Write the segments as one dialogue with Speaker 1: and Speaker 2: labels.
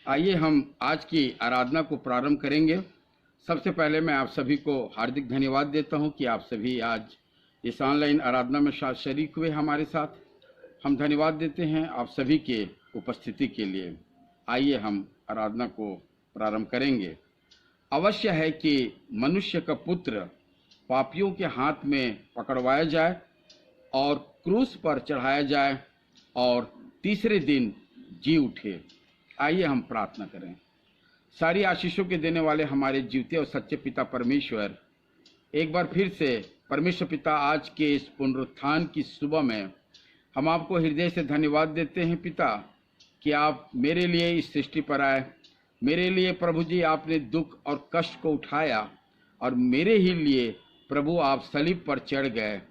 Speaker 1: आइए हम आज की आराधना को प्रारंभ करेंगे। सबसे पहले मैं आप सभी को हार्दिक धन्यवाद देता हूं कि आप सभी आज इस ऑनलाइन आराधना में शरीक हुए हमारे साथ। हम धन्यवाद देते हैं आप सभी के उपस्थिति के लिए। आइए हम आराधना को प्रारंभ करेंगे। अवश्य है कि मनुष्य का पुत्र पापियों के हाथ में पकड़वाया जाए और क्रूस पर चढ़ाया जाए और तीसरे दिन जी उठे। आइए हम प्रार्थना करें। सारी आशीषों के देने वाले हमारे जीवते और सच्चे पिता परमेश्वर, एक बार फिर से परमेश्वर पिता, आज के इस पुनरुत्थान की सुबह में हम आपको हृदय से धन्यवाद देते हैं पिता कि आप मेरे लिए इस सृष्टि पर आए। मेरे लिए प्रभु जी आपने दुख और कष्ट को उठाया और मेरे ही लिए प्रभु आप सलीब पर चढ़ गए।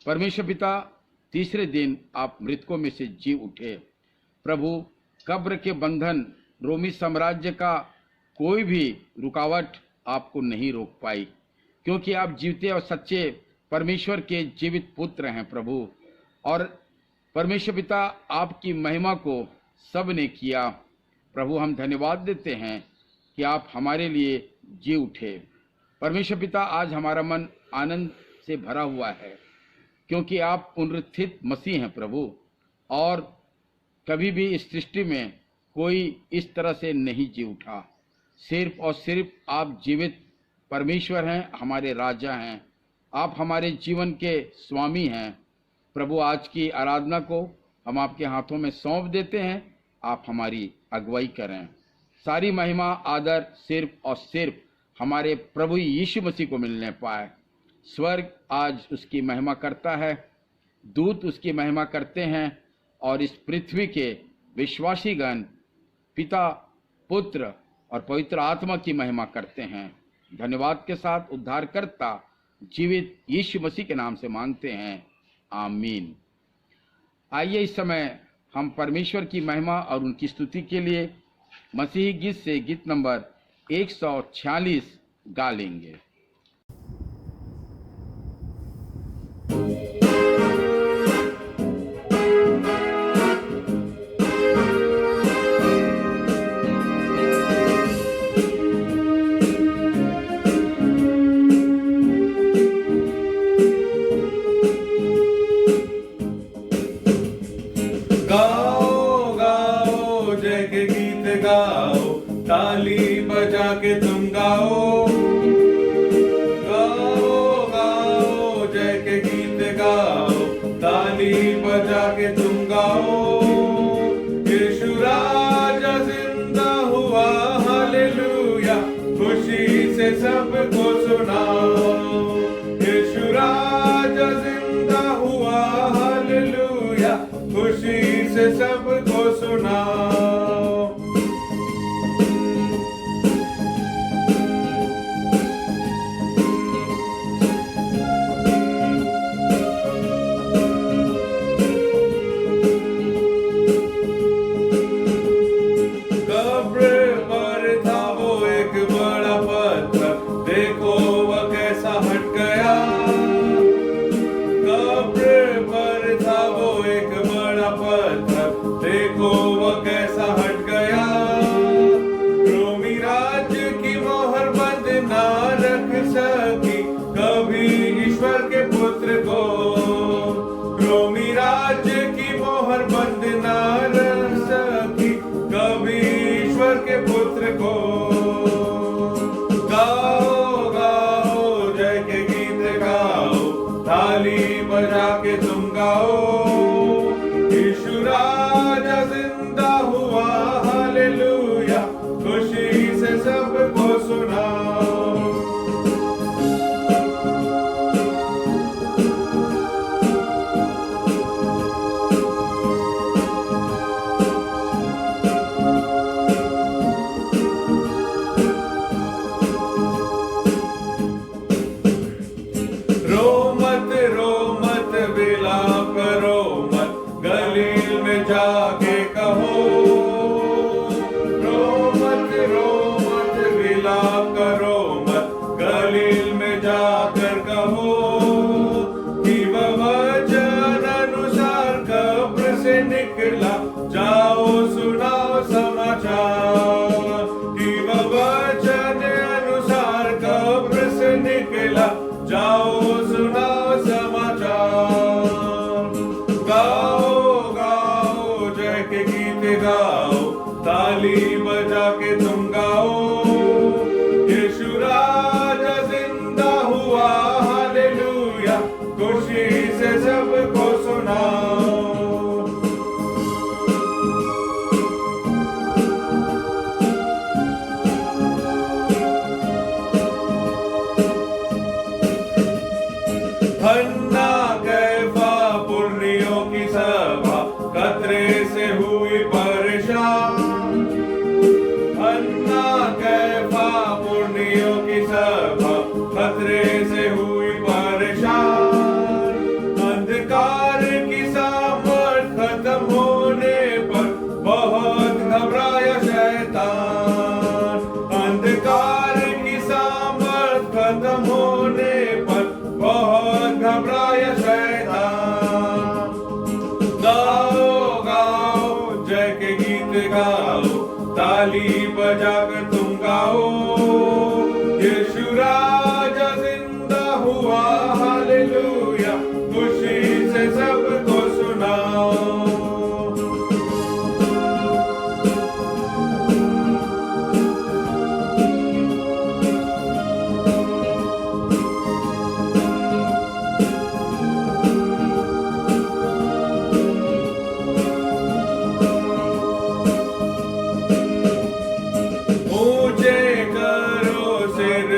Speaker 1: परमेश्वर पिता, तीसरे दिन आप मृतकों में से जी उठे। प्रभु, कब्र के बंधन, रोमी साम्राज्य का कोई भी रुकावट आपको नहीं रोक पाई, क्योंकि आप जीवते और सच्चे परमेश्वर के जीवित पुत्र हैं प्रभु। और परमेश्वर पिता, आपकी महिमा को सब ने किया। प्रभु, हम धन्यवाद देते हैं कि आप हमारे लिए जी उठे। परमेश्वर पिता, आज हमारा मन आनंद से भरा हुआ है, क्योंकि आप पुनरुत्थित मसीह हैं प्रभु। और कभी भी इस सृष्टि में कोई इस तरह से नहीं जी उठा। सिर्फ और सिर्फ आप जीवित परमेश्वर हैं, हमारे राजा हैं। आप हमारे जीवन के स्वामी हैं प्रभु। आज की आराधना को हम आपके हाथों में सौंप देते हैं। आप हमारी अगुवाई करें। सारी महिमा आदर सिर्फ और सिर्फ हमारे प्रभु यीशु मसीह को मिलने पाए। स्वर्ग आज उसकी महिमा करता है, दूत उसकी महिमा करते हैं और इस पृथ्वी के विश्वासी गण पिता, पुत्र और पवित्र आत्मा की महिमा करते हैं। धन्यवाद के साथ उद्धारकर्ता जीवित यीशु मसीह के नाम से मांगते हैं, आमीन। आइए इस समय हम परमेश्वर की महिमा और उनकी स्तुति के लिए मसीही गीत से गीत नंबर 146 गा लेंगे।
Speaker 2: गाओ गाओ जय के गीत गाओ, ताली बजा के तुम गाओ। गाओ गाओ जय के गीत गाओ, ताली बजा के तुम गाओ। यीशु राजा जिंदा हुआ, हालेलुया, खुशी से सबको सुनाओ। यीशु राजा जिंदा हुआ, हालेलुया, खुशी से सबको सुनाओ। कब्र पर था वो एक बड़ा पत्थर, देखो वह कैसा हट गया। कब्र पर था वो एक बड़ा पत्थर, देखो वह कैसा हट गया। रोमी राज्य की मोहर बंद ना रख सकी कभी ईश्वर के पुत्र को। रोमी राज्य की मोहर बंद ना रख सकी कभी ईश्वर के पुत्र को। गाओ गाओ जय के गीत गाओ, ताली बजा के तुम गाओ। यीशु राजा जिंदा हुआ, हालेलुया, खुशी से सबको सुनाओ। रो मत विलाप करो मत, गलील में जाके कहो। रो मत विलाप करो मत, गलील में जाकर कहो। कि वह वचन अनुसार कब्र से निकला, जाओ सुनाओ समाचार। गाओ, ताली बजा के तुम गाओ, यीशु राजा जिंदा हुआ, हालेलुया, खुशी से सबको सुनाओ। हन्ना कैफा पुर्रियों की सभा खतरे से हुई परेशान, हन्ना कैफा पुर्रियों की सभा खतरे से हुई परेशान, अंधकार की सामर्थ खत्म होने पर बहुत घबराया शैतान, अंधकार की सामर्थ खत्म होने पर बहुत घबराया शैतान। गाओ गाओ जय के गीत गाओ, ताली बजाकर तुम गाओ, यीशु राजा जिंदा हुआ, हालेलुया, खुशी से सबको सुनाओ।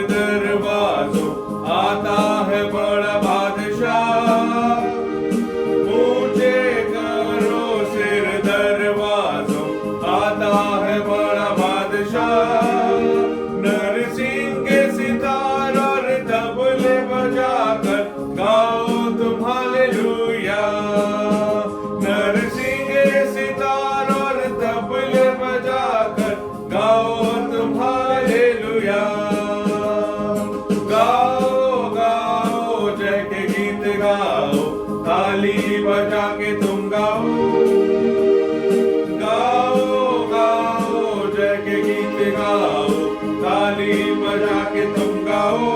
Speaker 2: दरवाजों आता है बड़ा बादशाह, ऊंचे करो सिर दरवाजों आता है बड़ा बादशाह, नरसिंह के सितार और तबले बजाकर गाओ तुम हालेलुया, नरसिंह के सितार और तबले बजाकर गाओ तुम हालेलुया। गाओ गाओ जय के गीत गाओ, ताली बजा के तुम गाओ, गाओ गाओ जय के गीत गाओ, ताली बजा के तुम गाओ,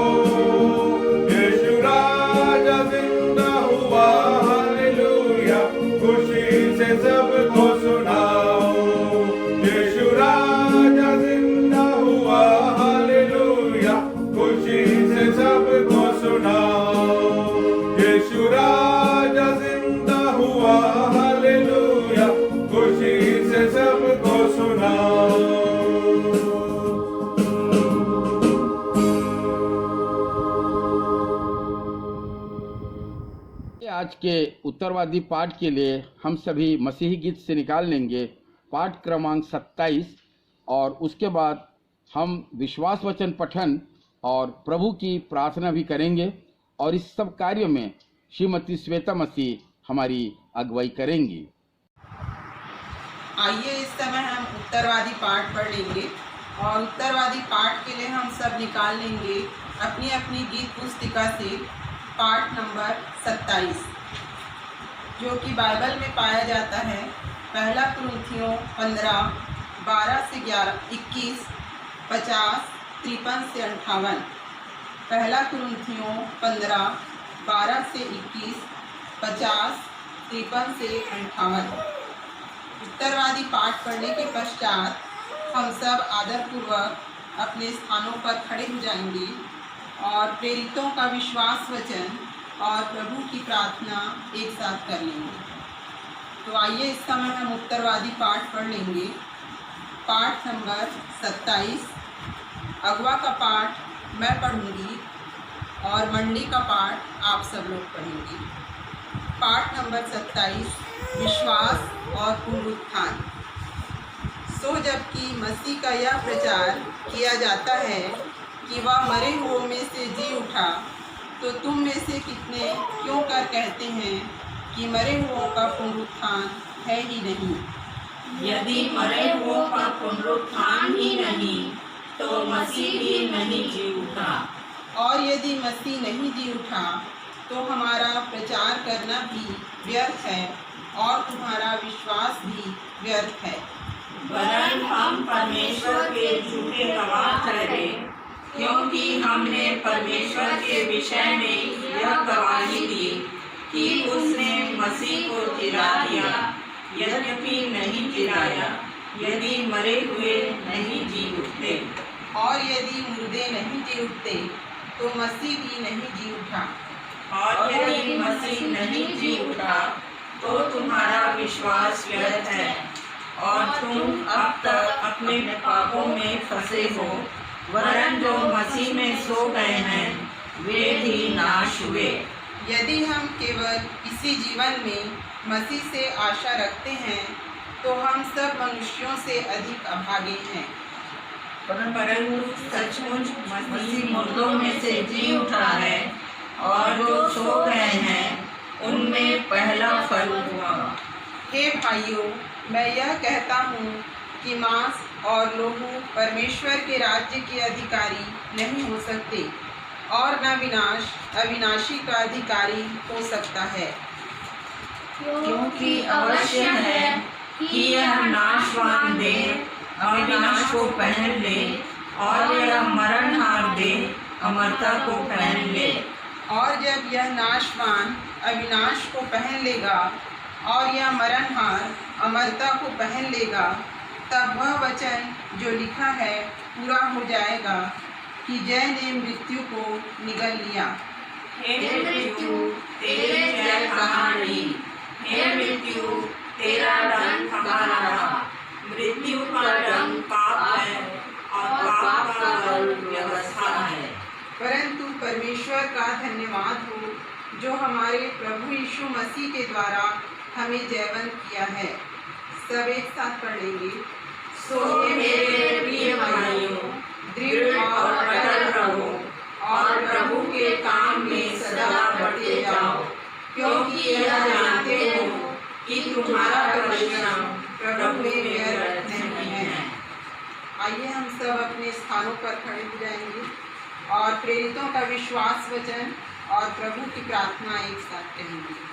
Speaker 2: यीशु राजा जिंदा हुआ, हालेलुया, खुशी से सबको सुनाओ, यीशु राजा जिंदा हुआ, हालेलुया, खुशी से सबको सुनाओ, यीशु राजा जिंदा हुआ, हालेलुया, खुशी से सबको सुनाओ।
Speaker 1: आज के उत्तरवादी पाठ के लिए हम सभी मसीही गीत से निकाल लेंगे पाठ क्रमांक 27 और उसके बाद हम विश्वास वचन पठन और प्रभु की प्रार्थना भी करेंगे और इस सब कार्य में श्रीमती श्वेता मसीह हमारी अगुवाई करेंगी।
Speaker 3: आइए इस समय हम उत्तरवादी पाठ पढ़ लेंगे और उत्तरवादी पाठ के लिए हम सब निकाल लेंगे अपनी अपनी गीत पुस्तिका से पाठ नंबर 27 जो कि बाइबल में पाया जाता है। पहला कुरिन्थियों 15 12 से 11 21 50 53 से 58। पहला कुरिन्थियों 15 12 से 21 50 53 से 58। उत्तरवादी पाठ पढ़ने के पश्चात हम सब आदरपूर्वक अपने स्थानों पर खड़े हो जाएंगे और प्रेरितों का विश्वास वचन और प्रभु की प्रार्थना एक साथ कर लेंगे। तो आइए इस समय हम उत्तरवादी पाठ पढ़ लेंगे। पाठ नंबर 27। अगवा का पाठ मैं पढ़ूंगी और मंडी का पाठ आप सब लोग पढ़ेंगे। पाठ नंबर 27 विश्वास और पुनरुत्थान। सो जबकि मसीह का यह प्रचार किया जाता है कि वह मरे हुओं में से जी उठा, तो तुम में से कितने क्यों कर कहते हैं कि मरे हुओं का पुनरुत्थान है ही नहीं।
Speaker 4: यदि मरे हुओं का पुनरुत्थान ही नहीं तो मसीह भी नहीं जी उठा।
Speaker 3: और यदि मसीह नहीं जी उठा तो हमारा प्रचार करना भी व्यर्थ है और तुम्हारा विश्वास भी व्यर्थ है।
Speaker 4: वरन हम परमेश्वर के झूठे गवाह ठहरे, क्योंकि हमने परमेश्वर के विषय में यह गवाही दी कि उसने मसीह को जिला दिया, यद्यपि नहीं जिलाया, यदि मरे हुए नहीं जी उठते,
Speaker 3: और यदि मुर्दे नहीं जी उठते तो मसीह भी नहीं जी उठा।
Speaker 4: और यदि मसीह नहीं जी उठा तो तुम्हारा विश्वास व्यर्थ है और तुम अब तक अपने पापों में फंसे हो। वरन जो मसीह में सो गए हैं वे भी नाश हुए।
Speaker 3: यदि हम केवल इसी जीवन में मसीह से आशा रखते हैं तो हम सब मनुष्यों से अधिक अभागे हैं।
Speaker 4: परंतु सचमुच मसीह मुर्दों में से जी उठा है और जो सो गए हैं उनमें पहला फल हुआ।
Speaker 3: हे भाइयों, मैं यह कहता हूँ कि मांस और लोहू परमेश्वर के राज्य के अधिकारी नहीं हो सकते और न अविनाशी का अधिकारी हो सकता है।
Speaker 4: क्योंकि अवश्य है कि यह नाशवान देह अविनाश को पहन ले और यह मरणहार देह अमरता को पहन ले।
Speaker 3: और जब यह नाशवान अविनाश को पहन लेगा और यह मरणहार अमरता को पहन लेगा, तब वह वचन जो लिखा है पूरा हो जाएगा कि जय ने मृत्यु को निगल लिया।
Speaker 4: हे मृत्यु तेरे जय कहाँ रही? हे मृत्यु तेरा दंड कहाँ रहा? मृत्यु का दंड पाप है और पाप का फल व्यवस्था है।
Speaker 3: परंतु परमेश्वर का धन्यवाद हो जो हमारे प्रभु यीशु मसीह के द्वारा हमें जयवंत किया है। सब एक साथ पढ़ेंगे।
Speaker 4: सो मेरे प्रिय भाइयों, दृढ़ और अटल रहो और प्रभु के काम में सदा बढ़ते जाओ, क्योंकि यह जानते हो कि तुम्हारा परिश्रम प्रभु में व्यर्थ नहीं है।
Speaker 3: आइए हम सब अपने स्थानों पर खड़े हो जाएंगे और प्रेरितों का विश्वास वचन और प्रभु की प्रार्थना एक साथ कहेंगे।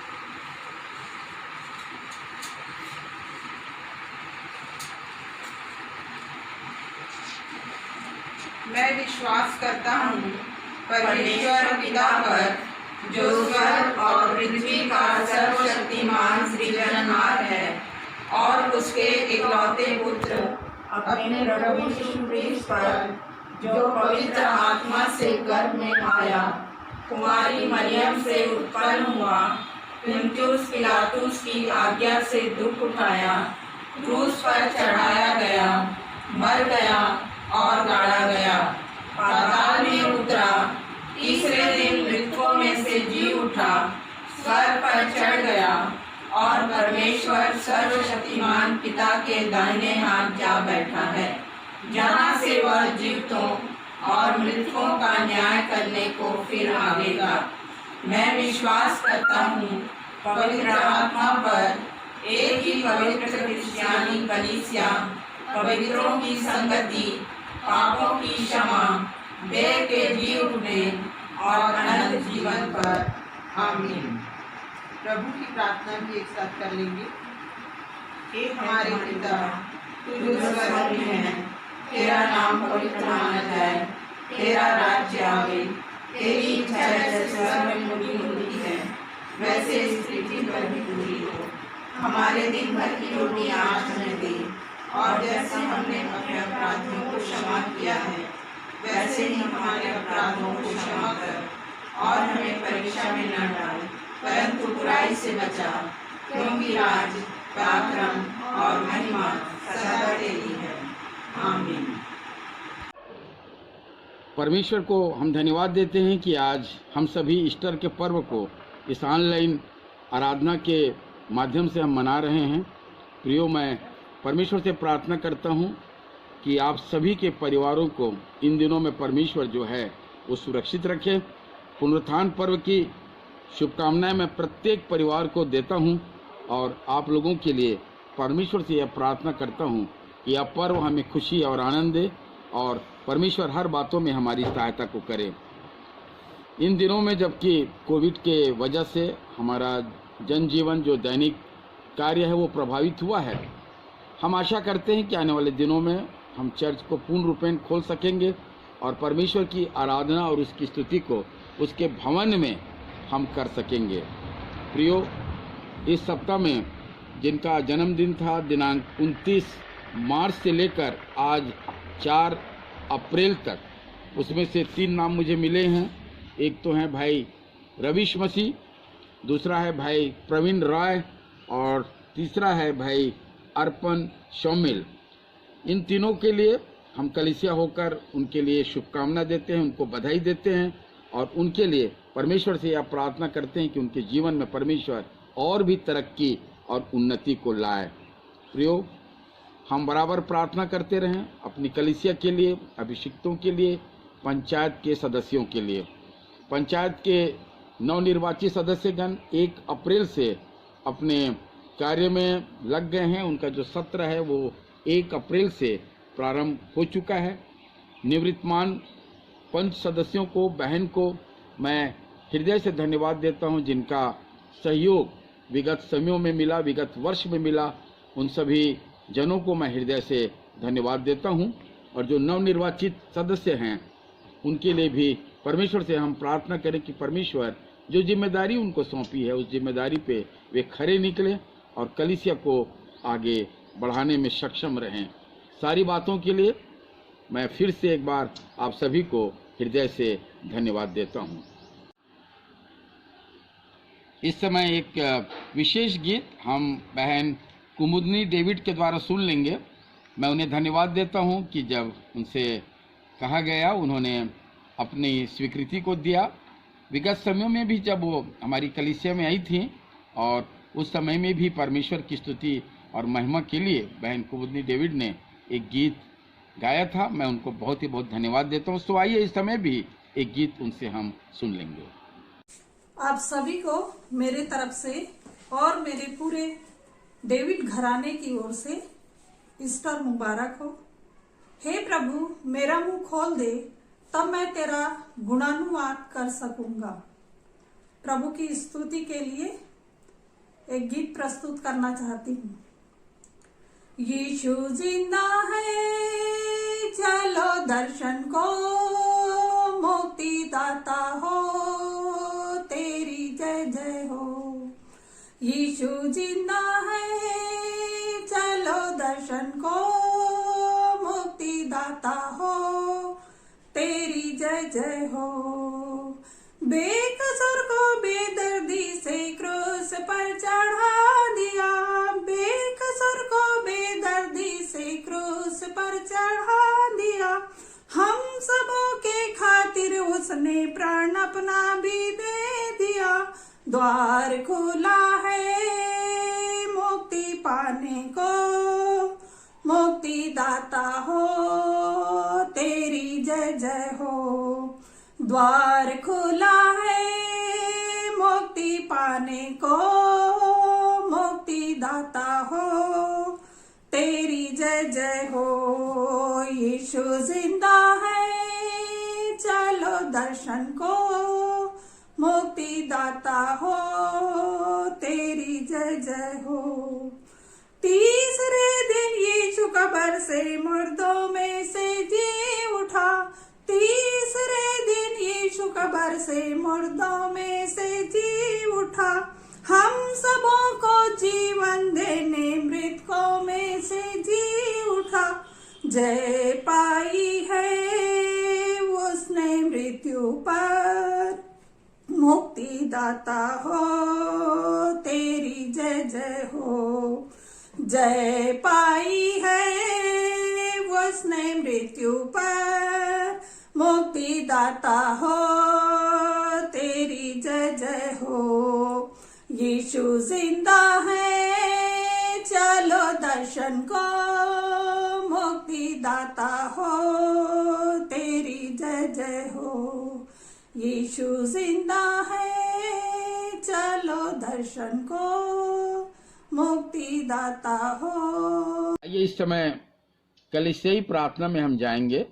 Speaker 3: मैं विश्वास करता हूँ परमेश्वर पिता पर, जो स्वर्ग और पृथ्वी का सर्वशक्तिमान सृजनहार है, और उसके इकलौते पुत्र अपने प्रभु यीशु क्रिस्त पर, जो पवित्र आत्मा से गर्भ में आया, कुमारी मरियम से उत्पन्न हुआ, पुन्तियुस पिलातुस की आज्ञा से दुख उठाया, क्रूस पर चढ़ाया गया, मर गया और गाड़ा गया, पाताल में उतरा, तीसरे दिन मृतकों में से जी उठा, स्वर्ग पर चढ़ गया और परमेश्वर सर्वशक्तिमान पिता के दाहिने हाथ जा बैठा है, जहाँ से वह जीवितों और मृतकों का न्याय करने को फिर आवेगा। मैं विश्वास करता हूँ पवित्र आत्मा पर, एक ही पवित्र क्रिस्टियानी कलीसिया, पवित्रों की संगति, पापों की क्षमा, देह के जी उठने और अनंत जीवन पर। आमीन। प्रभु की प्रार्थना भी एक साथ कर लेंगे। हे हमारे पिता, तू जो स्वर्ग में है, तेरा नाम पवित्र माना जाए, तेरा राज्य आवे, तेरी इच्छा जैसे स्वर्ग में पूरी होती है वैसे इस पृथ्वी पर भी पूरी हो। हमारे दिन भर की रोटी आज हमें दे, और जैसे हमने अपने अपराधियों को क्षमा किया है वैसे ही हमारे अपराधों को क्षमा कर, और हमें परीक्षा में न डाल, परंतु बुराई से बचा, क्योंकि राज, पराक्रम और महिमा सदा तेरी है। आमीन।
Speaker 1: परमेश्वर को हम धन्यवाद देते हैं कि आज हम सभी ईस्टर के पर्व को इस ऑनलाइन आराधना के माध्यम से हम मना रहे हैं। प्रियो, मैं परमेश्वर से प्रार्थना करता हूं कि आप सभी के परिवारों को इन दिनों में परमेश्वर जो है वो सुरक्षित रखे। पुनरुत्थान पर्व की शुभकामनाएं मैं प्रत्येक परिवार को देता हूं और आप लोगों के लिए परमेश्वर से यह प्रार्थना करता हूं कि यह पर्व हमें खुशी और आनंद दे और परमेश्वर हर बातों में हमारी सहायता को करे। इन दिनों में जबकि कोविड के वजह से हमारा जनजीवन जो दैनिक कार्य है वो प्रभावित हुआ है, हम आशा करते हैं कि आने वाले दिनों में हम चर्च को पूर्ण रूपेण खोल सकेंगे और परमेश्वर की आराधना और उसकी स्तुति को उसके भवन में हम कर सकेंगे। प्रियो, इस सप्ताह में जिनका जन्मदिन था दिनांक 29 मार्च से लेकर आज 4 अप्रैल तक, उसमें से 3 नाम मुझे मिले हैं। एक तो हैं भाई रविश मसीह, दूसरा है भाई प्रवीण राय और तीसरा है भाई अर्पण शौमिल। इन तीनों के लिए हम कलीसिया होकर उनके लिए शुभकामना देते हैं, उनको बधाई देते हैं और उनके लिए परमेश्वर से यह प्रार्थना करते हैं कि उनके जीवन में परमेश्वर और भी तरक्की और उन्नति को लाए। प्रियो, हम बराबर प्रार्थना करते रहें अपनी कलीसिया के लिए, अभिषिक्तों के लिए, पंचायत के सदस्यों के लिए। पंचायत के नवनिर्वाचित सदस्यगण 1 अप्रैल से अपने कार्य में लग गए हैं। उनका जो सत्र है वो 1 अप्रैल से प्रारंभ हो चुका है। निवृत्तमान पंच सदस्यों को, बहन को मैं हृदय से धन्यवाद देता हूं, जिनका सहयोग विगत समयों में मिला, विगत वर्ष में मिला। उन सभी जनों को मैं हृदय से धन्यवाद देता हूं। और जो नवनिर्वाचित सदस्य हैं उनके लिए भी परमेश्वर से हम प्रार्थना करें कि परमेश्वर जो जिम्मेदारी उनको सौंपी है उस जिम्मेदारी पे वे खरे निकले और कलीसिया को आगे बढ़ाने में सक्षम रहें। सारी बातों के लिए मैं फिर से एक बार आप सभी को हृदय से धन्यवाद देता हूं। इस समय एक विशेष गीत हम बहन कुमुदनी डेविड के द्वारा सुन लेंगे। मैं उन्हें धन्यवाद देता हूं कि जब उनसे कहा गया उन्होंने अपनी स्वीकृति को दिया। विगत समयों में भी जब वो हमारी कलीसिया में आई थी और उस समय में भी परमेश्वर की स्तुति और महिमा के लिए बहन कुमुदनी डेविड ने एक गीत गाया था। मैं उनको बहुत ही बहुत धन्यवाद देता हूँ। तो आइए इस समय भी एक गीत उनसे हम सुन लेंगे।
Speaker 5: आप सभी को मेरे तरफ से और मेरे पूरे डेविड घराने की ओर से ईस्टर मुबारक हो। हे प्रभु, मेरा मुंह खोल दे तब मैं तेरा गुणानुवाद कर सकूंगा। प्रभु की स्तुति के लिए एक गीत प्रस्तुत करना चाहती हूँ। यीशु जिंदा है, चलो दर्शन को, मुक्ति दाता हो, तेरी जय जय हो। यीशु जिंदा है, चलो दर्शन को, मुक्ति दाता हो, तेरी जय जय हो। बेकसूर को बेदर्दी से क्रूस पर चढ़ा दिया, बेकसूर को बेदर्दी से क्रूस पर चढ़ा दिया। हम सबों के खातिर उसने प्राण अपना भी दे दिया। द्वार खुला है मुक्ति पाने को, मुक्ति दाता हो, तेरी जय जय हो। द्वार खुला है मुक्ति पाने को, मुक्ति दाता हो, तेरी जय जय हो। यीशु जिंदा है, चलो दर्शन को, मुक्ति दाता हो, तेरी जय जय हो। तीसरे दिन यीशु कब्र से मुर्दों में से जी उठा, तीसरे दिन यीशु कब्र से मुर्दों में से जी उठा। हम सबों को जीवन देने मृतकों में से जी उठा। जय पाई है उसने मृत्यु पर, मुक्ति दाता हो, तेरी जय जय हो। जय पाई है उसने मृत्यु पर, मुक्ति दाता हो, तेरी जय जय हो। यीशु जिंदा है, चलो दर्शन को, मुक्ति दाता हो, तेरी जय जय हो। यीशु जिंदा है, चलो दर्शन को, मुक्ति दाता हो।
Speaker 1: ये इस समय कलीसियाई प्रार्थना में हम जाएंगे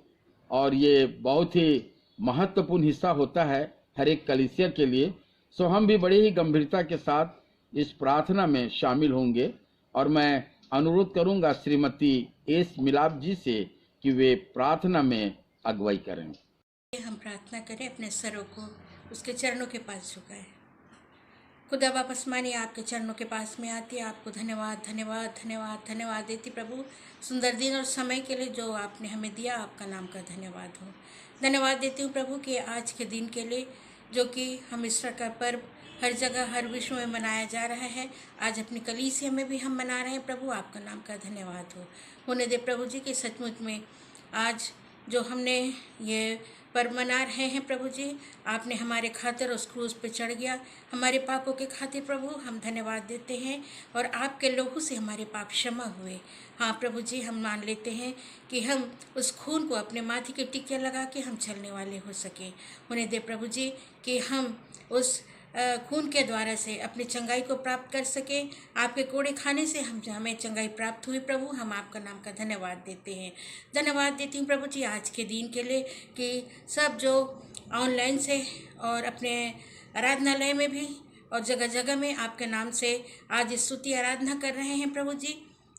Speaker 1: और ये बहुत ही महत्वपूर्ण हिस्सा होता है हर एक कलीसिया के लिए। सो हम भी बड़ी ही गंभीरता के साथ इस प्रार्थना में शामिल होंगे और मैं अनुरोध करूंगा श्रीमती एस मिलाप जी से कि वे प्रार्थना में अगुवाई करें।
Speaker 6: हम प्रार्थना करें, अपने सरों को उसके चरणों के पास झुकाएं। खुदा वापस मानी आपके चरणों के पास में आती है, आपको धन्यवाद धन्यवाद धन्यवाद धन्यवाद देती प्रभु, सुंदर दिन और समय के लिए जो आपने हमें दिया, आपका नाम का धन्यवाद हो। धन्यवाद देती हूँ प्रभु कि आज के दिन के लिए जो कि हम ईस्टर का पर्व हर जगह हर विश्व में मनाया जा रहा है, आज अपनी कलीसिया में भी हम मना रहे हैं प्रभु, आपका नाम का धन्यवाद हो। होने दे प्रभु जी कि सचमुच में आज जो हमने ये पर्व मना रहे हैं प्रभु जी, आपने हमारे खातिर उस क्रूज पे चढ़ गया, हमारे पापों के खातिर प्रभु हम धन्यवाद देते हैं, और आपके लोगों से हमारे पाप क्षमा हुए। हाँ प्रभु जी, हम मान लेते हैं कि हम उस खून को अपने माथे के टिक्के लगा के हम चलने वाले हो सके। उन्हें दे प्रभु जी कि हम उस खून के द्वारा से अपनी चंगाई को प्राप्त कर सके। आपके कोड़े खाने से हमें चंगाई प्राप्त हुई प्रभु, हम आपका नाम का धन्यवाद देते हैं। धन्यवाद देती हूँ प्रभु जी आज के दिन के लिए कि सब जो ऑनलाइन से और अपने आराधनालय में भी और जगह जगह में आपके नाम से आज स्तुति आराधना कर रहे हैं प्रभु जी,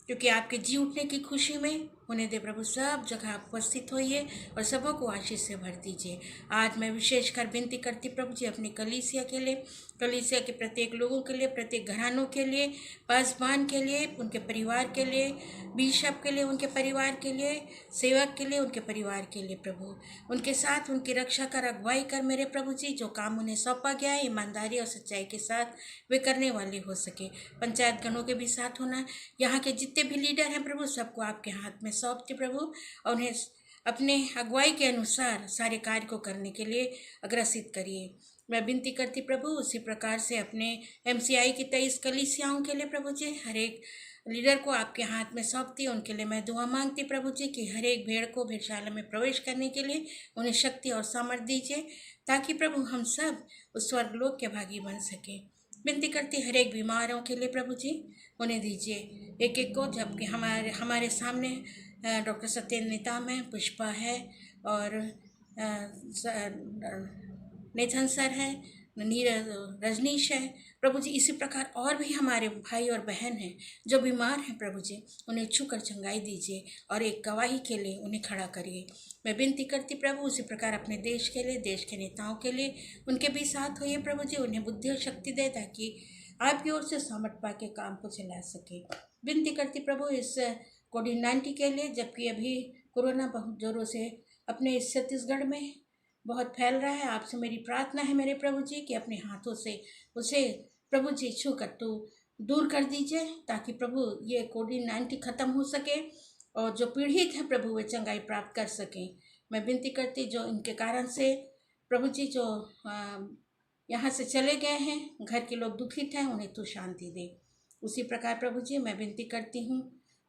Speaker 6: क्योंकि आपके जी उठने की खुशी में उन्हें दे प्रभु सब जगह आप उपस्थित होइए और सबों को आशीष से भर दीजिए। आज मैं विशेषकर विनती करती प्रभु जी अपनी कलीसिया के लिए, कलीसिया के प्रत्येक लोगों के लिए, प्रत्येक घरानों के लिए, पासबान के लिए, उनके परिवार के लिए, बिशप के लिए, उनके परिवार के लिए, सेवक के लिए, उनके परिवार के लिए प्रभु, उनके साथ उनकी रक्षा कर, अगुवाई कर मेरे प्रभु जी। जो काम उन्हें सौंपा गया है ईमानदारी और सच्चाई के साथ वे करने वाले हो सके। पंचायत गणों के भी साथ होना, यहाँ के जितने भी लीडर हैं प्रभु सबको आपके हाथ में सौंपते प्रभु, और उन्हें अपने अगुवाई के अनुसार सारे कार्य को करने के लिए अग्रसित करिए। मैं विनती करती प्रभु उसी प्रकार से अपने MCI की 23 कलीसियाओं के लिए प्रभु जी हर एक लीडर को आपके हाथ में सौंपती, उनके लिए मैं दुआ मांगती प्रभु जी कि हर एक भेड़ को भेड़शाला में प्रवेश करने के लिए उन्हें शक्ति और सामर्थ्य दीजिए, ताकि प्रभु हम सब उस स्वर्गलोक के भागी बन सके। विनती करती हर एक बीमारों के लिए प्रभु जी उन्हें दीजिए एक एक को, जबकि हमारे सामने डॉक्टर सत्येंद्र नेताम है, पुष्पा है और नेथन सर है, नीरज रजनीश है प्रभु जी। इसी प्रकार और भी हमारे भाई और बहन हैं जो बीमार हैं प्रभु जी, उन्हें छूकर चंगाई दीजिए और एक गवाही के लिए उन्हें खड़ा करिए। मैं विनती करती प्रभु उसी प्रकार अपने देश के लिए, देश के नेताओं के लिए उनके भी साथ होइए प्रभु जी, उन्हें बुद्धि और शक्ति दे ताकि आपकी ओर से सामर्थ पा के काम को चला सके। विनती करती प्रभु इस कोविड-19 के लिए, जबकि अभी कोरोना बहुत जोरों से अपने इस छत्तीसगढ़ में बहुत फैल रहा है। आपसे मेरी प्रार्थना है मेरे प्रभु जी कि अपने हाथों से उसे प्रभु जी छू कर तो दूर कर दीजिए, ताकि प्रभु ये कोविड-19 खत्म हो सके और जो पीड़ित हैं प्रभु वे चंगाई प्राप्त कर सकें। मैं विनती करती जो इनके कारण से प्रभु जी जो यहाँ से चले गए हैं, घर के लोग दुखित हैं, उन्हें तो शांति दे। उसी प्रकार प्रभु जी मैं विनती करती हूँ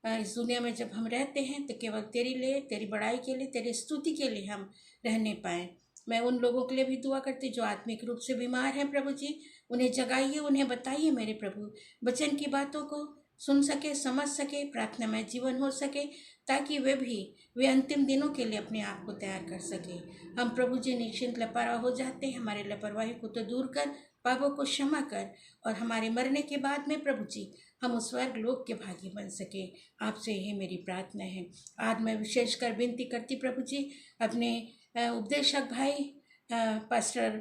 Speaker 6: इस दुनिया में जब हम रहते हैं तो केवल तेरी लिए, तेरी बड़ाई के लिए, तेरी स्तुति के लिए हम रहने पाएँ। मैं उन लोगों के लिए भी दुआ करती जो आत्मिक रूप से बीमार हैं प्रभु जी, उन्हें जगाइए, उन्हें बताइए मेरे प्रभु, वचन की बातों को सुन सके, समझ सके, प्रार्थना में जीवन हो सके, ताकि वे अंतिम दिनों के लिए अपने आप को तैयार कर सके। हम प्रभु जी निश्चिंत लापरवाह हो जाते हैं, हमारे लापरवाही को तो दूर कर, पापों को क्षमा कर, और हमारे मरने के बाद में प्रभु जी हम उस स्वर्ग लोक के भागी बन सके। आपसे यही मेरी प्रार्थना है। आज मैं विशेषकर विनती करती प्रभु जी अपने उपदेशक भाई पास्टर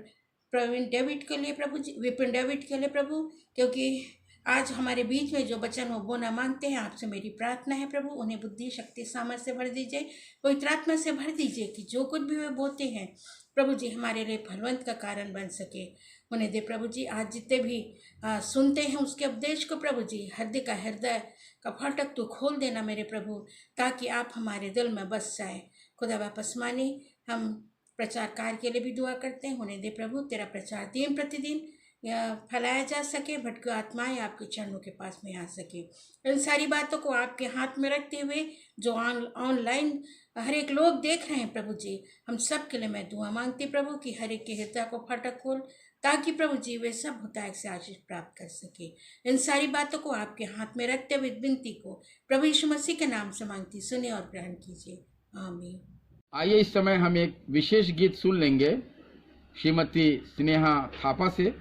Speaker 6: प्रवीण डेविड के लिए प्रभु जी, विपिन डेविड के लिए प्रभु, क्योंकि आज हमारे बीच में जो वचन वो बोना मांगते हैं, आपसे मेरी प्रार्थना है प्रभु उन्हें बुद्धि शक्ति सामर्थ्य से भर दीजिए, पवित्र आत्मा से भर दीजिए कि जो कुछ भी वे बोलते हैं प्रभु जी हमारे लिए फलवंत का कारण बन सके। उन्हें दे प्रभु जी आज जितने भी सुनते हैं उसके उपदेश को प्रभु जी हृदय का फाटक तो खोल देना मेरे प्रभु, ताकि आप हमारे दिल में बस जाए। खुदा वापस मानी हम प्रचार कार्य के लिए भी दुआ करते हैं। उन्हें दे प्रभु तेरा प्रचार दिन प्रतिदिन फैलाया जा सके, भटकी आत्माएं आपके चरणों के पास में आ सके। इन सारी बातों को आपके हाथ में रखते हुए जो ऑनलाइन हर एक लोग देख रहे हैं प्रभु जी, हम सब के लिए मैं दुआ मांगती प्रभु कि हर एक के हृदय को फाटक खोल, ताकि प्रभु जी वे सब हुदायत से आशीष प्राप्त कर सके। इन सारी बातों को आपके हाथ में रखते हुए विनती को प्रभु यीशु मसीह के नाम से मांगती, सुने और ग्रहण कीजिए, आमीन।
Speaker 1: आइए इस समय हम एक विशेष गीत सुन लेंगे श्रीमती स्नेहा थापा से,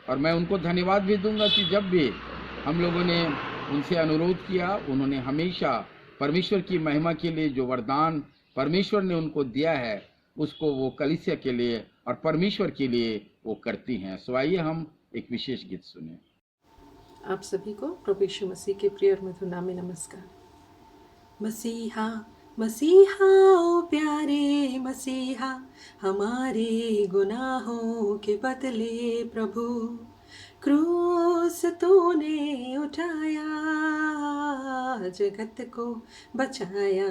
Speaker 1: और मैं उनको धन्यवाद भी दूंगा कि जब भी हम लोगों ने उनसे अनुरोध किया, उन्होंने हमेशा परमेश्वर की महिमा के लिए जो वरदान परमेश्वर ने उनको दिया है उसको वो कलीसिया के लिए और परमेश्वर के लिए वो करती हैं। सो आइए हम एक विशेष गीत सुने।
Speaker 7: आप सभी को प्रभु यीशु मसीह के प्रिय और मधुर नाम में नमस्कार। मसीहा मसीहा ओ प्यारे मसीहा, हमारे गुनाहों के बदले प्रभु क्रूस तूने उठाया, जगत को बचाया।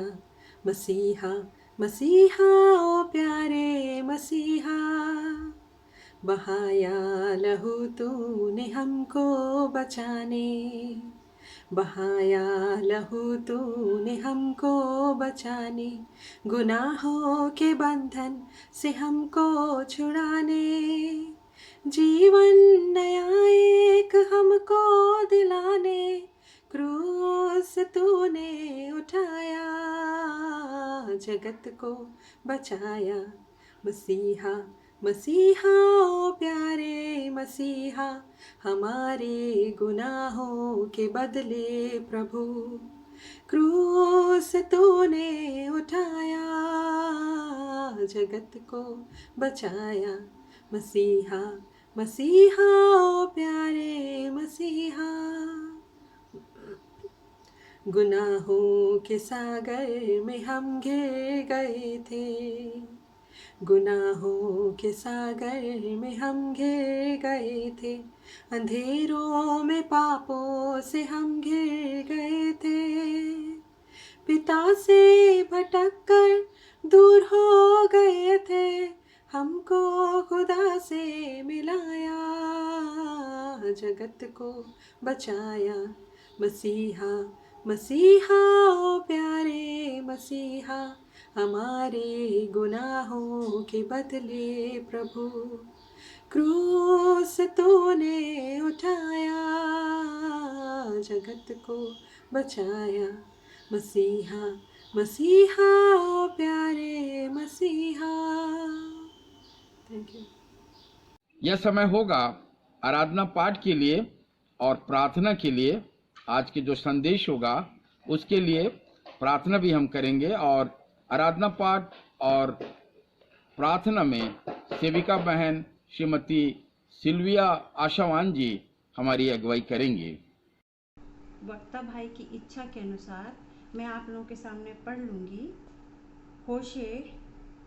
Speaker 7: मसीहा मसीहा ओ प्यारे मसीहा, बहाया लहू तूने हमको बचाने, बहाया लहू तूने हमको बचाने, गुनाहों के बंधन से हमको छुड़ाने, जीवन नया एक हमको दिलाने, क्रूस तूने उठाया, जगत को बचाया। मसीहा मसीहा ओ प्यारे मसीहा, हमारे गुनाहों के बदले प्रभु क्रूस तूने उठाया, जगत को बचाया। मसीहा मसीहा ओ प्यारे मसीहा, गुनाहों के सागर में हम घिर गए थे, गुनाहों के सागर में हम घिर गए थे, अंधेरों में पापों से हम घिर गए थे, पिता से भटक कर दूर हो गए थे, हमको खुदा से मिलाया, जगत को बचाया। मसीहा मसीहा ओ प्यारे मसीहा, हमारे गुनाहों के बदले प्रभु क्रूस तूने उठाया, जगत को बचाया। मसीहा मसीहा ओ प्यारे मसीहा। Thank you.
Speaker 1: यह समय होगा आराधना पाठ के लिए और प्रार्थना के लिए। आज के जो संदेश होगा उसके लिए प्रार्थना भी हम करेंगे, और आराधना पाठ और प्रार्थना में सेविका बहन श्रीमती सिल्विया आशावान जी हमारी अगुवाई करेंगे।
Speaker 8: वक्ता भाई की इच्छा के अनुसार मैं आप लोगों के सामने पढ़ लूँगी। होशे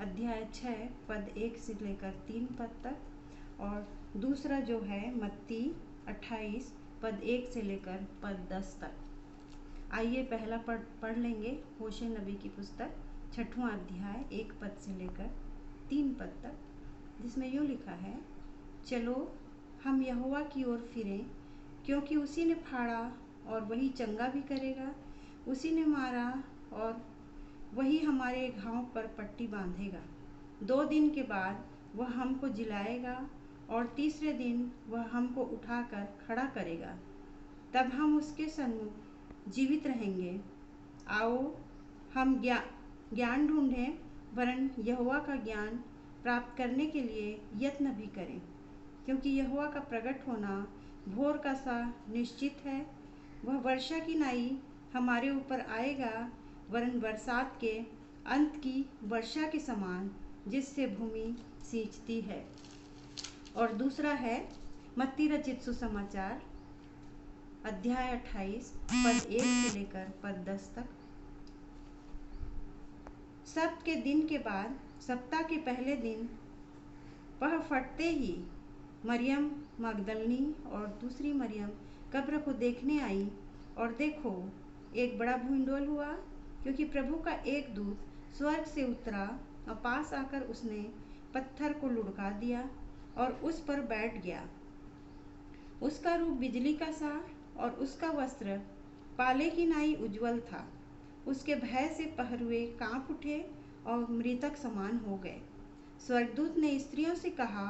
Speaker 8: अध्याय 6 पद 1 से लेकर 3 पद तक, और दूसरा जो है मत्ती 28 पद 1 से लेकर पद 10 तक। आइए पहला पढ़ लेंगे होशे नबी की पुस्तक 6वां अध्याय 1 पद से लेकर 3 पद तक, जिसमें यूँ लिखा है, चलो हम यहोवा की ओर फिरें, क्योंकि उसी ने फाड़ा और वही चंगा भी करेगा, उसी ने मारा और वही हमारे घाव पर पट्टी बांधेगा। 2 दिन के बाद वह हमको जिलाएगा और तीसरे दिन वह हमको उठाकर खड़ा करेगा, तब हम उसके सन्मुख जीवित रहेंगे। आओ हम ज्ञान ढूंढें, वरन यहोवा का ज्ञान प्राप्त करने के लिए यत्न भी करें, क्योंकि यहोवा का प्रकट होना भोर का सा निश्चित है। वह वर्षा की नाई हमारे ऊपर आएगा, वरन बरसात के अंत की वर्षा के समान, जिससे भूमि सींचती है। और दूसरा है मत्ती रचित सुसमाचार अध्याय 28 पद 1 से लेकर पद 10 तक। सब्त के दिन के बाद सप्ताह के पहले दिन वह फटते ही मरियम मगदलनी और दूसरी मरियम कब्र को देखने आई, और देखो एक बड़ा भूंडोल हुआ, क्योंकि प्रभु का एक दूत स्वर्ग से उतरा और पास आकर उसने पत्थर को लुढ़का दिया और उस पर बैठ गया। उसका रूप बिजली का सा और उसका वस्त्र पाले की नाई उज्जवल था। उसके भय से पहरुए कांप उठे और मृतक समान हो गए। स्वर्गदूत ने स्त्रियों से कहा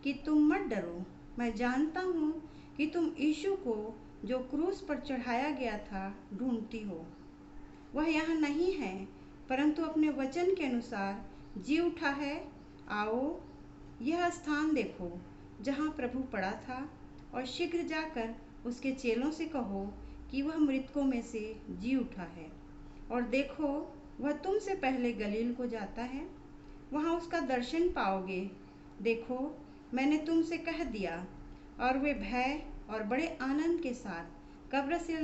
Speaker 8: कि तुम मत डरो, मैं जानता हूँ कि तुम यीशु को जो क्रूस पर चढ़ाया गया था ढूंढती हो। वह यहाँ नहीं है, परंतु अपने वचन के अनुसार जी उठा है। आओ यह स्थान देखो जहाँ प्रभु पड़ा था, और शीघ्र जाकर उसके चेलों से कहो कि वह मृतकों में से जी उठा है। और देखो वह तुमसे पहले गलील को जाता है, वहाँ उसका दर्शन पाओगे। देखो मैंने तुमसे कह दिया। और वे भय और बड़े आनंद के साथ कब्र से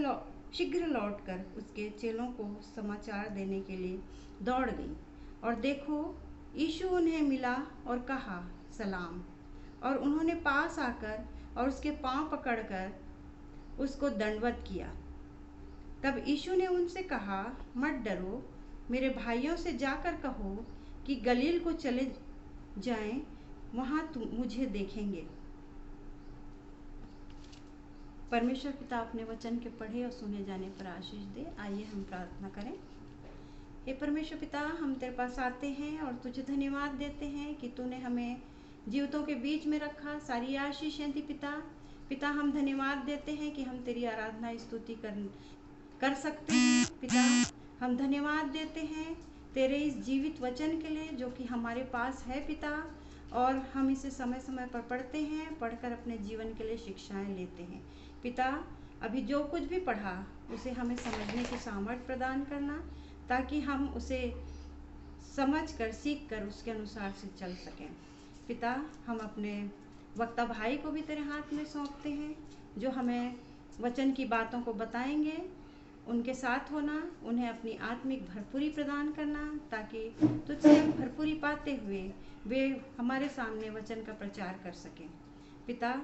Speaker 8: शीघ्र लौटकर उसके चेलों को समाचार देने के लिए दौड़ गई। और देखो, यीशु उन्हें मिला और कहा, सलाम। और उन्होंने पास आकर और उसके पांव पकड़कर उसको दंडवत किया। तब यीशु ने उनसे कहा, मत डरो, मेरे भाइयों से जाकर कहो कि गलील को चले जाएं, वहां तुम मुझे देखेंगे। परमेश्वर पिता अपने वचन के पढ़े और सुने जाने पर आशीष दे। आइए हम प्रार्थना करें। हे परमेश्वर पिता, हम तेरे पास आते हैं और तुझे धन्यवाद देते हैं कि तूने हमें जीवितों के बीच में रखा, सारी आशीषें दी। पिता हम धन्यवाद देते हैं कि हम तेरी आराधना स्तुति कर सकते हैं। पिता हम धन्यवाद देते हैं तेरे इस जीवित वचन के लिए जो कि हमारे पास है पिता, और हम इसे समय समय पर पढ़ते हैं, पढ़कर अपने जीवन के लिए शिक्षाएं लेते हैं। पिता अभी जो कुछ भी पढ़ा उसे हमें समझने की सामर्थ्य प्रदान करना, ताकि हम उसे समझ कर सीख कर उसके अनुसार से चल सकें। पिता हम अपने वक्ता भाई को भी तेरे हाथ में सौंपते हैं, जो हमें वचन की बातों को बताएंगे। उनके साथ होना, उन्हें अपनी आत्मिक भरपूरी प्रदान करना, ताकि तुझसे भरपूरी पाते हुए वे हमारे सामने वचन का प्रचार कर सकें। पिता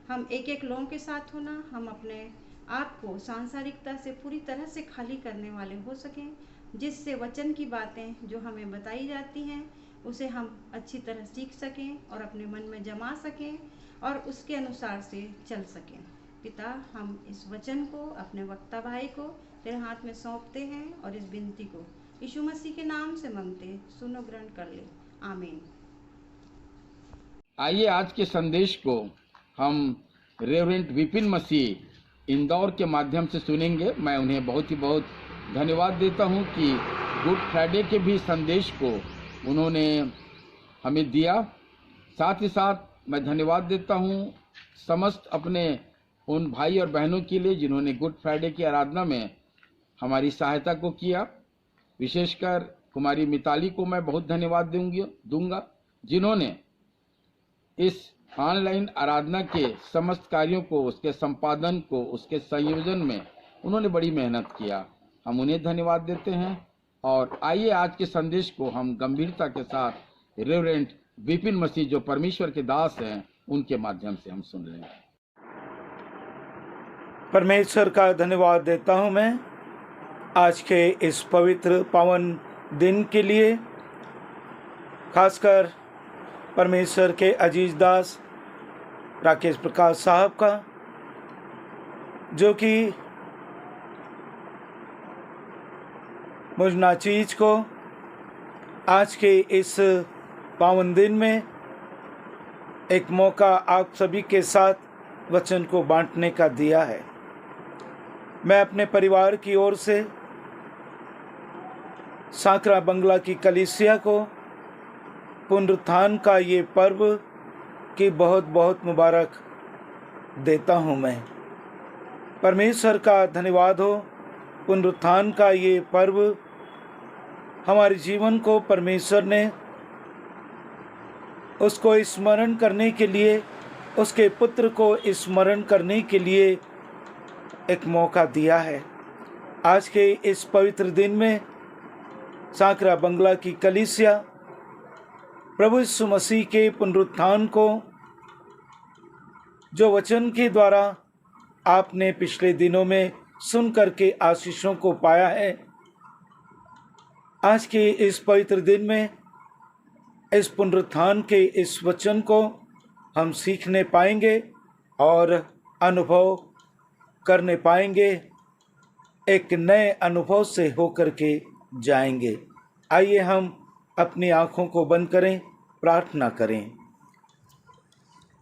Speaker 8: हम एक एक लोगों के साथ होना, हम अपने आप को सांसारिकता से पूरी तरह से खाली करने वाले हो सकें, जिससे वचन की बातें जो हमें बताई जाती हैं उसे हम अच्छी तरह सीख सकें और अपने मन में जमा सकें और उसके अनुसार से चल सकें। पिता हम इस वचन को, अपने वक्ता भाई को तेरे हाथ में सौंपते हैं और इस विनती को यीशु मसीह के नाम से मांगते, सुनो ग्रहण कर ले, आमीन।
Speaker 1: आइए आज के संदेश को हम रेवरेंट विपिन मसीह इंदौर के माध्यम से सुनेंगे। मैं उन्हें बहुत धन्यवाद देता हूं कि गुड फ्राइडे के भी संदेश को उन्होंने हमें दिया। साथ ही साथ मैं धन्यवाद देता हूं समस्त अपने उन भाई और बहनों के लिए जिन्होंने गुड फ्राइडे की आराधना में हमारी सहायता को किया। विशेषकर कुमारी मिताली को मैं बहुत धन्यवाद दूंगा, जिन्होंने इस ऑनलाइन आराधना के समस्त कार्यों को, उसके संपादन को, उसके संयोजन में उन्होंने बड़ी मेहनत किया। हम उन्हें धन्यवाद देते हैं। और आइए आज के संदेश को हम गंभीरता के साथ रेवरेंट विपिन मसीह जो परमेश्वर के दास हैं उनके माध्यम से हम सुन लेंगे।
Speaker 9: परमेश्वर का धन्यवाद देता हूं मैं आज के इस पवित्र पावन दिन के लिए, खासकर परमेश्वर के अजीज दास राकेश प्रकाश साहब का, जो कि मुझ नाचीज को आज के इस पावन दिन में एक मौका आप सभी के साथ वचन को बांटने का दिया है। मैं अपने परिवार की ओर से सांकरा बंगला की कलीसिया को पुनरुत्थान का ये पर्व की बहुत बहुत मुबारक देता हूँ। मैं परमेश्वर का धन्यवाद हो, पुनरुत्थान का ये पर्व हमारे जीवन को परमेश्वर ने उसको स्मरण करने के लिए, उसके पुत्र को स्मरण करने के लिए एक मौका दिया है। आज के इस पवित्र दिन में सांकरा बंगला की कलीसिया प्रभु यीशु मसीह के पुनरुत्थान को, जो वचन के द्वारा आपने पिछले दिनों में सुन करके आशीषों को पाया है, आज के इस पवित्र दिन में इस पुनरुत्थान के इस वचन को हम सीखने पाएंगे और अनुभव करने पाएंगे, एक नए अनुभव से होकर के जाएंगे। आइए हम अपनी आँखों को बंद करें, प्रार्थना करें।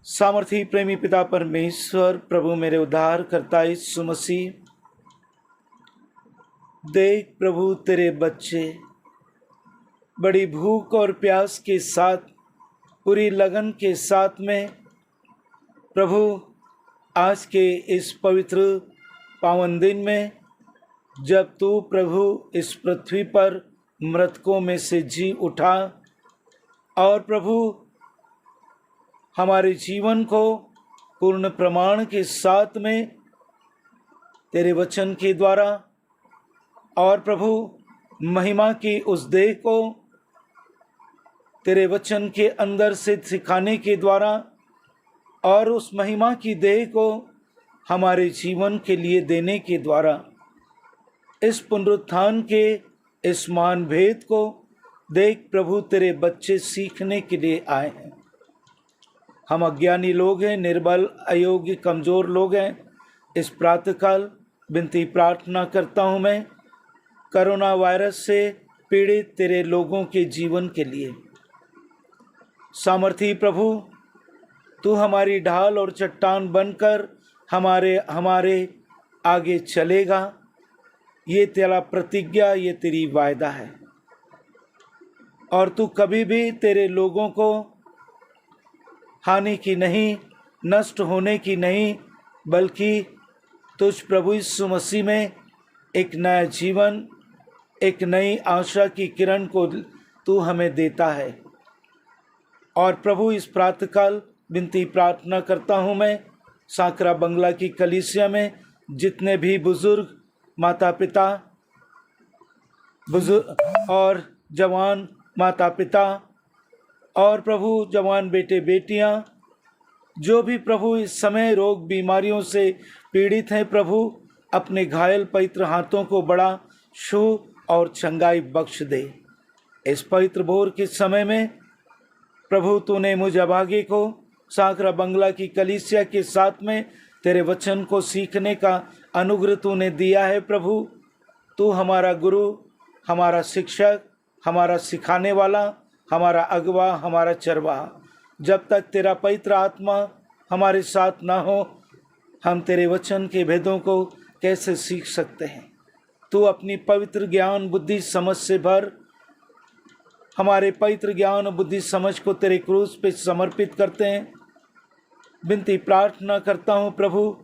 Speaker 9: सामर्थी प्रेमी पिता परमेश्वर, प्रभु मेरे उद्धार करता यीशु मसीह, देख प्रभु तेरे बच्चे बड़ी भूख और प्यास के साथ, पूरी लगन के साथ में प्रभु आज के इस पवित्र पावन दिन में, जब तू प्रभु इस पृथ्वी पर मृतकों में से जी उठा और प्रभु हमारे जीवन को पूर्ण प्रमाण के साथ में तेरे वचन के द्वारा और प्रभु महिमा की उस देह को तेरे वचन के अंदर से सिखाने के द्वारा और उस महिमा की देह को हमारे जीवन के लिए देने के द्वारा इस पुनरुत्थान के इस मान भेद को देख प्रभु तेरे बच्चे सीखने के लिए आए हैं। हम अज्ञानी लोग हैं, निर्बल, अयोग्य, कमज़ोर लोग हैं। इस प्रातःकाल विनती प्रार्थना करता हूँ मैं कोरोना वायरस से पीड़ित तेरे लोगों के जीवन के लिए। सामर्थी प्रभु, तू हमारी ढाल और चट्टान बनकर हमारे आगे चलेगा। ये तेरा प्रतिज्ञा, ये तेरी वायदा है। और तू कभी भी तेरे लोगों को हानि की नहीं, नष्ट होने की नहीं, बल्कि तुझ प्रभु यीशु मसीह में एक नया जीवन, एक नई आशा की किरण को तू हमें देता है। और प्रभु इस प्रातःकाल विनती प्रार्थना करता हूँ मैं सांकरा बंगला की कलीसिया में जितने भी बुजुर्ग, माता पिता, बुजुर्ग और जवान माता पिता और प्रभु जवान बेटे बेटियां, जो भी प्रभु इस समय रोग बीमारियों से पीड़ित हैं, प्रभु अपने घायल पवित्र हाथों को बड़ा छू और चंगाई बख्श दे। इस पवित्र भोर के समय में प्रभु तूने मुझ अभागे को सांकरा बंगला की कलीसिया के साथ में तेरे वचन को सीखने का अनुग्रह तूने दिया है। प्रभु तू हमारा गुरु, हमारा शिक्षक, हमारा सिखाने वाला, हमारा अगवा, हमारा चरवाहा। जब तक तेरा पवित्र आत्मा हमारे साथ ना हो, हम तेरे वचन के भेदों को कैसे सीख सकते हैं। तू अपनी पवित्र ज्ञान बुद्धि समझ से भर। हमारे पवित्र ज्ञान और बुद्धि समझ को तेरे क्रूस पे समर्पित करते हैं। विनती प्रार्थना करता हूँ प्रभु,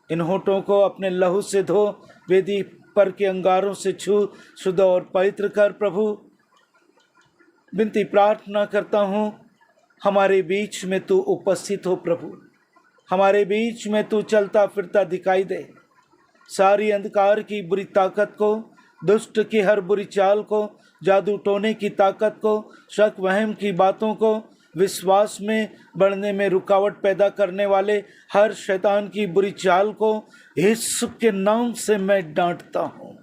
Speaker 9: इन होठों को अपने लहू से धो, वेदी पर के अंगारों से छू, शुद्ध और पवित्र कर। प्रभु विनती प्रार्थना करता हूँ हमारे बीच में तू उपस्थित हो। प्रभु हमारे बीच में तू चलता फिरता दिखाई दे। सारी अंधकार की बुरी ताकत को, दुष्ट की हर बुरी चाल को, जादू टोने की ताकत को, शक वहम की बातों को, विश्वास में बढ़ने में रुकावट पैदा करने वाले हर शैतान की बुरी चाल को यीशु के नाम से मैं डांटता हूँ।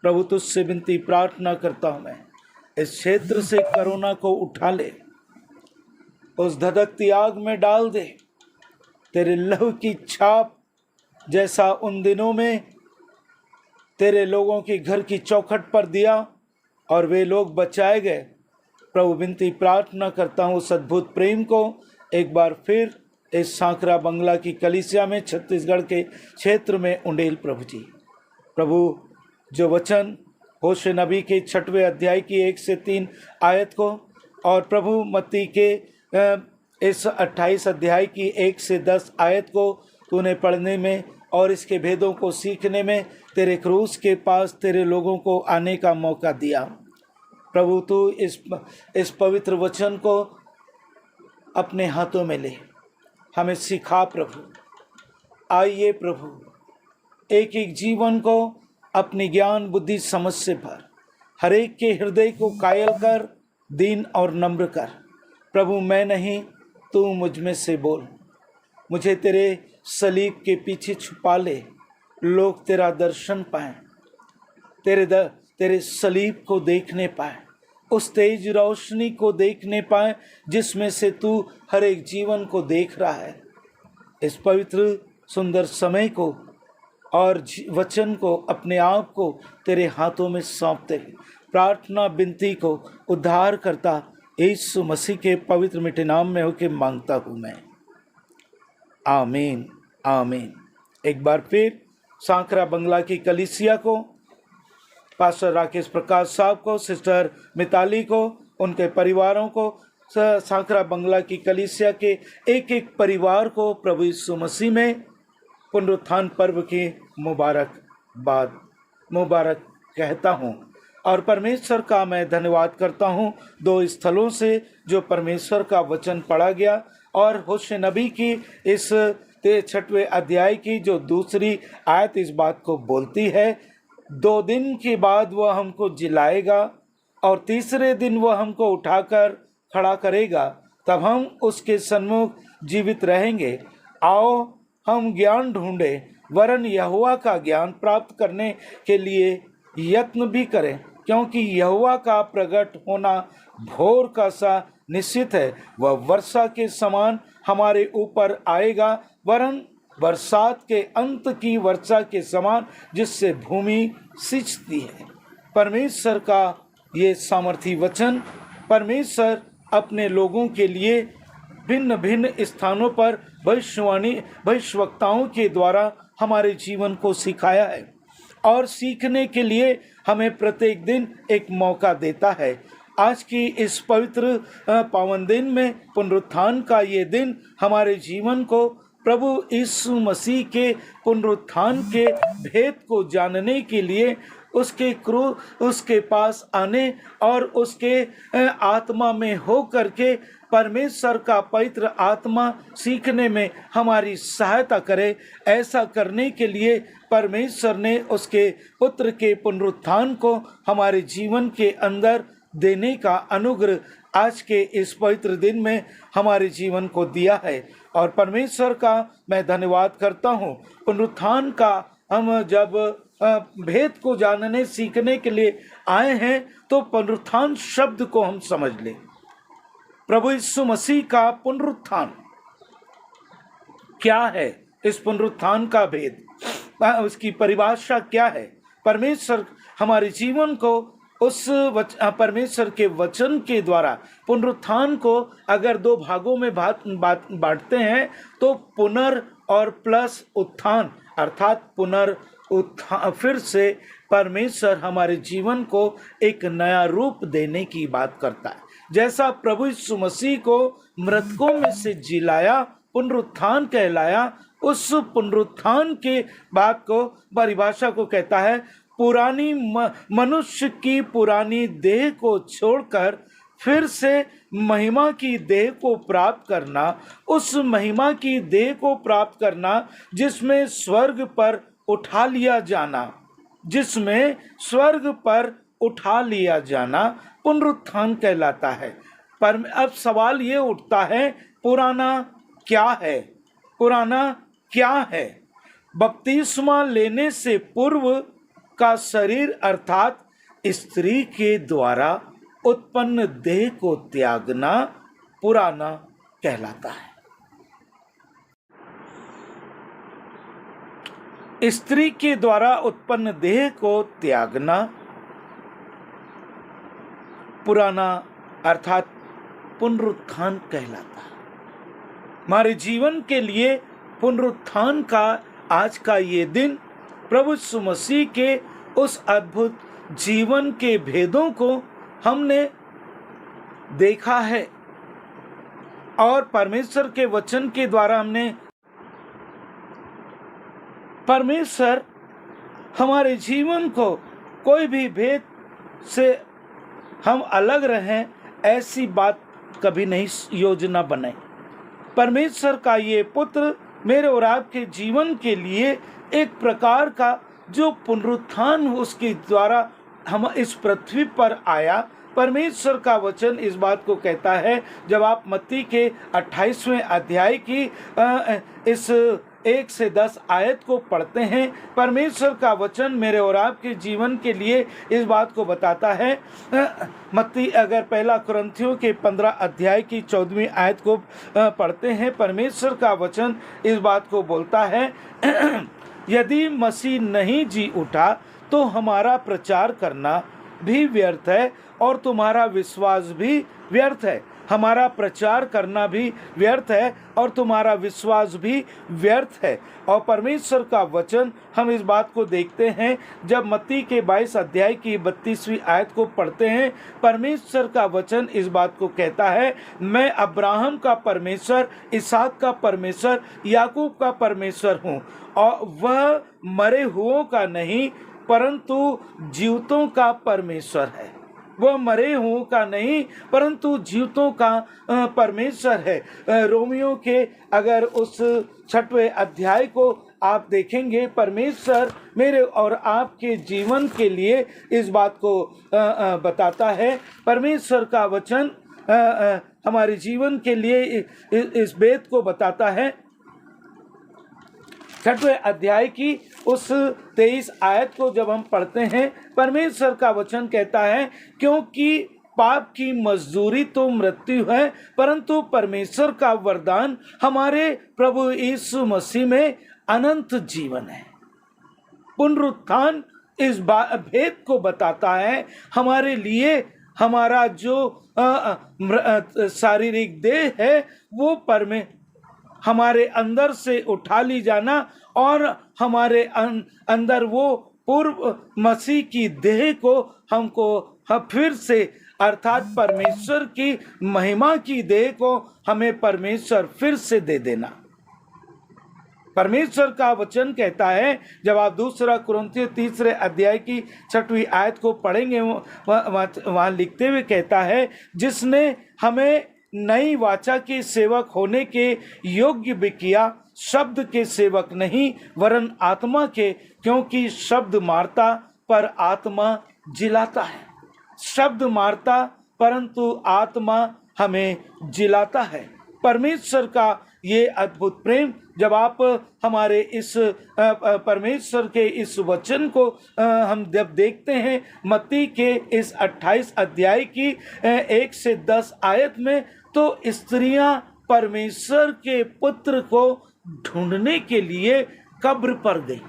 Speaker 9: प्रभु तुझसे विनती प्रार्थना करता हूँ मैं इस क्षेत्र से कोरोना को उठा ले, उस धधकती आग में डाल दे। तेरे लहू की छाप जैसा उन दिनों में तेरे लोगों के घर की चौखट पर दिया और वे लोग बचाए गए। प्रभु विनती प्रार्थना करता हूँ उस अद्भुत प्रेम को एक बार फिर इस सांकरा बंगला की कलीसिया में, छत्तीसगढ़ के क्षेत्र में उंडेल। प्रभु जी, प्रभु जो वचन होशे नबी के 6वें अध्याय की 1 से 3 आयत को और प्रभु मत्ती के इस 28 अध्याय की 1 से 10 आयत को तूने पढ़ने में और इसके भेदों को सीखने में तेरे क्रूस के पास तेरे लोगों को आने का मौका दिया। प्रभु तू इस पवित्र वचन को अपने हाथों में ले, हमें सिखा। प्रभु आइए प्रभु, एक एक जीवन को अपनी ज्ञान बुद्धि समझ से भर, हर एक के हृदय को कायल कर, दीन और नम्र कर। प्रभु मैं नहीं, तू मुझ में से बोल। मुझे तेरे सलीब के पीछे छुपा ले, लोग तेरा दर्शन पाएं, तेरे सलीब को देखने पाएं, उस तेज रोशनी को देखने पाएं जिसमें से तू हर एक जीवन को देख रहा है। इस पवित्र सुंदर समय को और वचन को, अपने आप को तेरे हाथों में सौंपते हैं। प्रार्थना विनती को उद्धार करता यीशु मसीह के पवित्र मीठे नाम में होकर मांगता हूँ मैं, आमीन आमीन। एक बार फिर सांकरा बंगला की कलीसिया को, पास्टर राकेश प्रकाश साहब को, सिस्टर मिताली को, उनके परिवारों को, सांकरा बंगला की कलीसिया के एक एक परिवार को प्रभु यीशु मसीह में पुनरुत्थान पर्व की मुबारक कहता हूँ। और परमेश्वर का मैं धन्यवाद करता हूँ 2 स्थलों से जो परमेश्वर का वचन पढ़ा गया। और होशे नबी की इस 6वें अध्याय की जो दूसरी आयत इस बात को बोलती है, 2 दिन के बाद वह हमको जिलाएगा और तीसरे दिन वह हमको उठाकर खड़ा करेगा, तब हम उसके सन्मुख जीवित रहेंगे। आओ हम ज्ञान ढूंढे, वरन यहोवा का ज्ञान प्राप्त करने के लिए यत्न भी करें, क्योंकि यहोवा का प्रकट होना भोर का सा निश्चित है। वह वर्षा के समान हमारे ऊपर आएगा, वरन बरसात के अंत की वर्षा के समान, जिससे भूमि सिंचती है। परमेश्वर का ये सामर्थी वचन परमेश्वर अपने लोगों के लिए भिन्न भिन्न स्थानों पर भविष्यवक्ताओं के द्वारा हमारे जीवन को सिखाया है और सीखने के लिए हमें प्रत्येक दिन एक मौका देता है। आज की इस पवित्र पावन दिन में पुनरुत्थान का ये दिन हमारे जीवन को प्रभु यीशु मसीह के पुनरुत्थान के भेद को जानने के लिए उसके पास आने और उसके आत्मा में हो करके परमेश्वर का पवित्र आत्मा सीखने में हमारी सहायता करे। ऐसा करने के लिए परमेश्वर ने उसके पुत्र के पुनरुत्थान को हमारे जीवन के अंदर देने का अनुग्रह आज के इस पवित्र दिन में हमारे जीवन को दिया है और परमेश्वर का मैं धन्यवाद करता हूँ। पुनरुत्थान का हम जब भेद को जानने सीखने के लिए आए हैं तो पुनरुत्थान शब्द को हम समझ लें। प्रभु यीशु मसीह का पुनरुत्थान क्या है, इस पुनरुत्थान का भेद, उसकी परिभाषा क्या है। परमेश्वर हमारे जीवन को उस परमेश्वर के वचन के द्वारा पुनरुत्थान को अगर 2 भागों में बांटते हैं तो पुनर और प्लस उत्थान, अर्थात पुनरुत्थान, फिर से परमेश्वर हमारे जीवन को एक नया रूप देने की बात करता है। जैसा प्रभु यीशु मसीह को मृतकों में से जिलाया, पुनरुत्थान कहलाया, उस पुनरुत्थान के बात को परिभाषा को कहता है पुरानी मनुष्य की पुरानी देह को छोड़कर फिर से महिमा की देह को प्राप्त करना, उस महिमा की देह को प्राप्त करना जिसमें स्वर्ग पर उठा लिया जाना, जिसमें स्वर्ग पर उठा लिया जाना पुनरुत्थान कहलाता है। पर अब सवाल ये उठता है, पुराना क्या है? पुराना क्या है? बपतिस्मा लेने से पूर्व का शरीर अर्थात स्त्री के द्वारा उत्पन्न देह को त्यागना पुराना कहलाता है। स्त्री के द्वारा उत्पन्न देह को त्यागना पुराना अर्थात पुनरुत्थान कहलाता है। हमारे जीवन के लिए पुनरुत्थान का आज का ये दिन प्रभु यीशु मसीह के उस अद्भुत जीवन के भेदों को हमने देखा है और परमेश्वर के वचन के द्वारा हमने परमेश्वर हमारे जीवन को कोई भी भेद से हम अलग रहें ऐसी बात कभी नहीं योजना बनाई। परमेश्वर का ये पुत्र मेरे और आपके जीवन के लिए एक प्रकार का जो पुनरुत्थान उसके द्वारा हम इस पृथ्वी पर आया। परमेश्वर का वचन इस बात को कहता है, जब आप मत्ती के 28वें अध्याय की इस 1 से 10 आयत को पढ़ते हैं, परमेश्वर का वचन मेरे और आपके जीवन के लिए इस बात को बताता है। मत्ती अगर 1 कुरिन्थियों के 15 अध्याय की 14वीं आयत को पढ़ते हैं, परमेश्वर का वचन इस बात को बोलता है, यदि मसीह नहीं जी उठा तो हमारा प्रचार करना भी व्यर्थ है और तुम्हारा विश्वास भी व्यर्थ है। हमारा प्रचार करना भी व्यर्थ है और तुम्हारा विश्वास भी व्यर्थ है। और परमेश्वर का वचन हम इस बात को देखते हैं जब मत्ती के 22 अध्याय की 32वीं आयत को पढ़ते हैं। परमेश्वर का वचन इस बात को कहता है, मैं अब्राहम का परमेश्वर, इसहाक का परमेश्वर, याकूब का परमेश्वर हूँ और वह मरे हुओं का नहीं परंतु जीवितों का परमेश्वर है। वह मरे हुओं का नहीं परंतु जीवितों का परमेश्वर है। रोमियो के अगर उस 6वें अध्याय को आप देखेंगे, परमेश्वर मेरे और आपके जीवन के लिए इस बात को बताता है। परमेश्वर का वचन हमारे जीवन के लिए इस वेद को बताता है। 6वें अध्याय की उस 23 आयत को जब हम पढ़ते हैं, परमेश्वर का वचन कहता है, क्योंकि पाप की मजदूरी तो मृत्यु है परंतु परमेश्वर का वरदान हमारे प्रभु यीशु मसीह में अनंत जीवन है। पुनरुत्थान इस भेद को बताता है हमारे लिए। हमारा जो शारीरिक देह है वो हमारे अंदर से उठा ली जाना और हमारे अंदर वो पूर्व मसीह की देह को हमको फिर से अर्थात परमेश्वर की महिमा की देह को हमें परमेश्वर फिर से दे देना। परमेश्वर का वचन कहता है, जब आप 2 कुरिन्थियों 3 अध्याय की 6वीं आयत को पढ़ेंगे, वहां लिखते हुए कहता है, जिसने हमें नई वाचा के सेवक होने के योग्य भी किया, शब्द के सेवक नहीं वरन आत्मा के, क्योंकि शब्द मारता पर आत्मा जिलाता है। शब्द मारता परंतु आत्मा हमें जिलाता है। परमेश्वर का ये अद्भुत प्रेम जब आप हमारे इस परमेश्वर के इस वचन को हम जब देखते हैं, मत्ती के इस 28 अध्याय की 1 से 10 आयत में, तो स्त्रियां परमेश्वर के पुत्र को ढूंढने के लिए कब्र पर गई।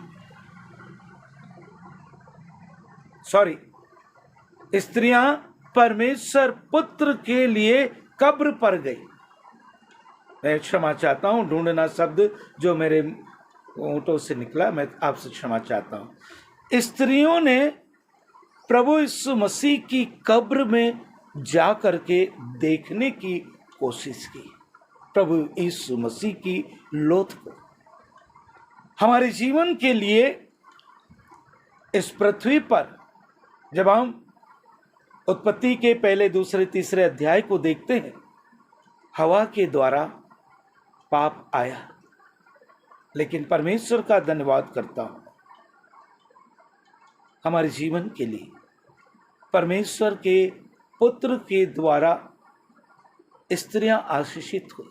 Speaker 9: स्त्रियां परमेश्वर पुत्र के लिए कब्र पर गई। मैं क्षमा चाहता हूं, ढूंढना शब्द जो मेरे होठों से निकला, मैं आपसे क्षमा चाहता हूं। स्त्रियों ने प्रभु यीशु मसीह की कब्र में जा करके देखने की कोशिश की, प्रभु यीशु मसीह की लोथ को। हमारे जीवन के लिए इस पृथ्वी पर जब हम उत्पत्ति के पहले, दूसरे, तीसरे अध्याय को देखते हैं, हवा के द्वारा पाप आया, लेकिन परमेश्वर का धन्यवाद करता हूं हमारे जीवन के लिए परमेश्वर के पुत्र के द्वारा स्त्रियां आशीषित हुई।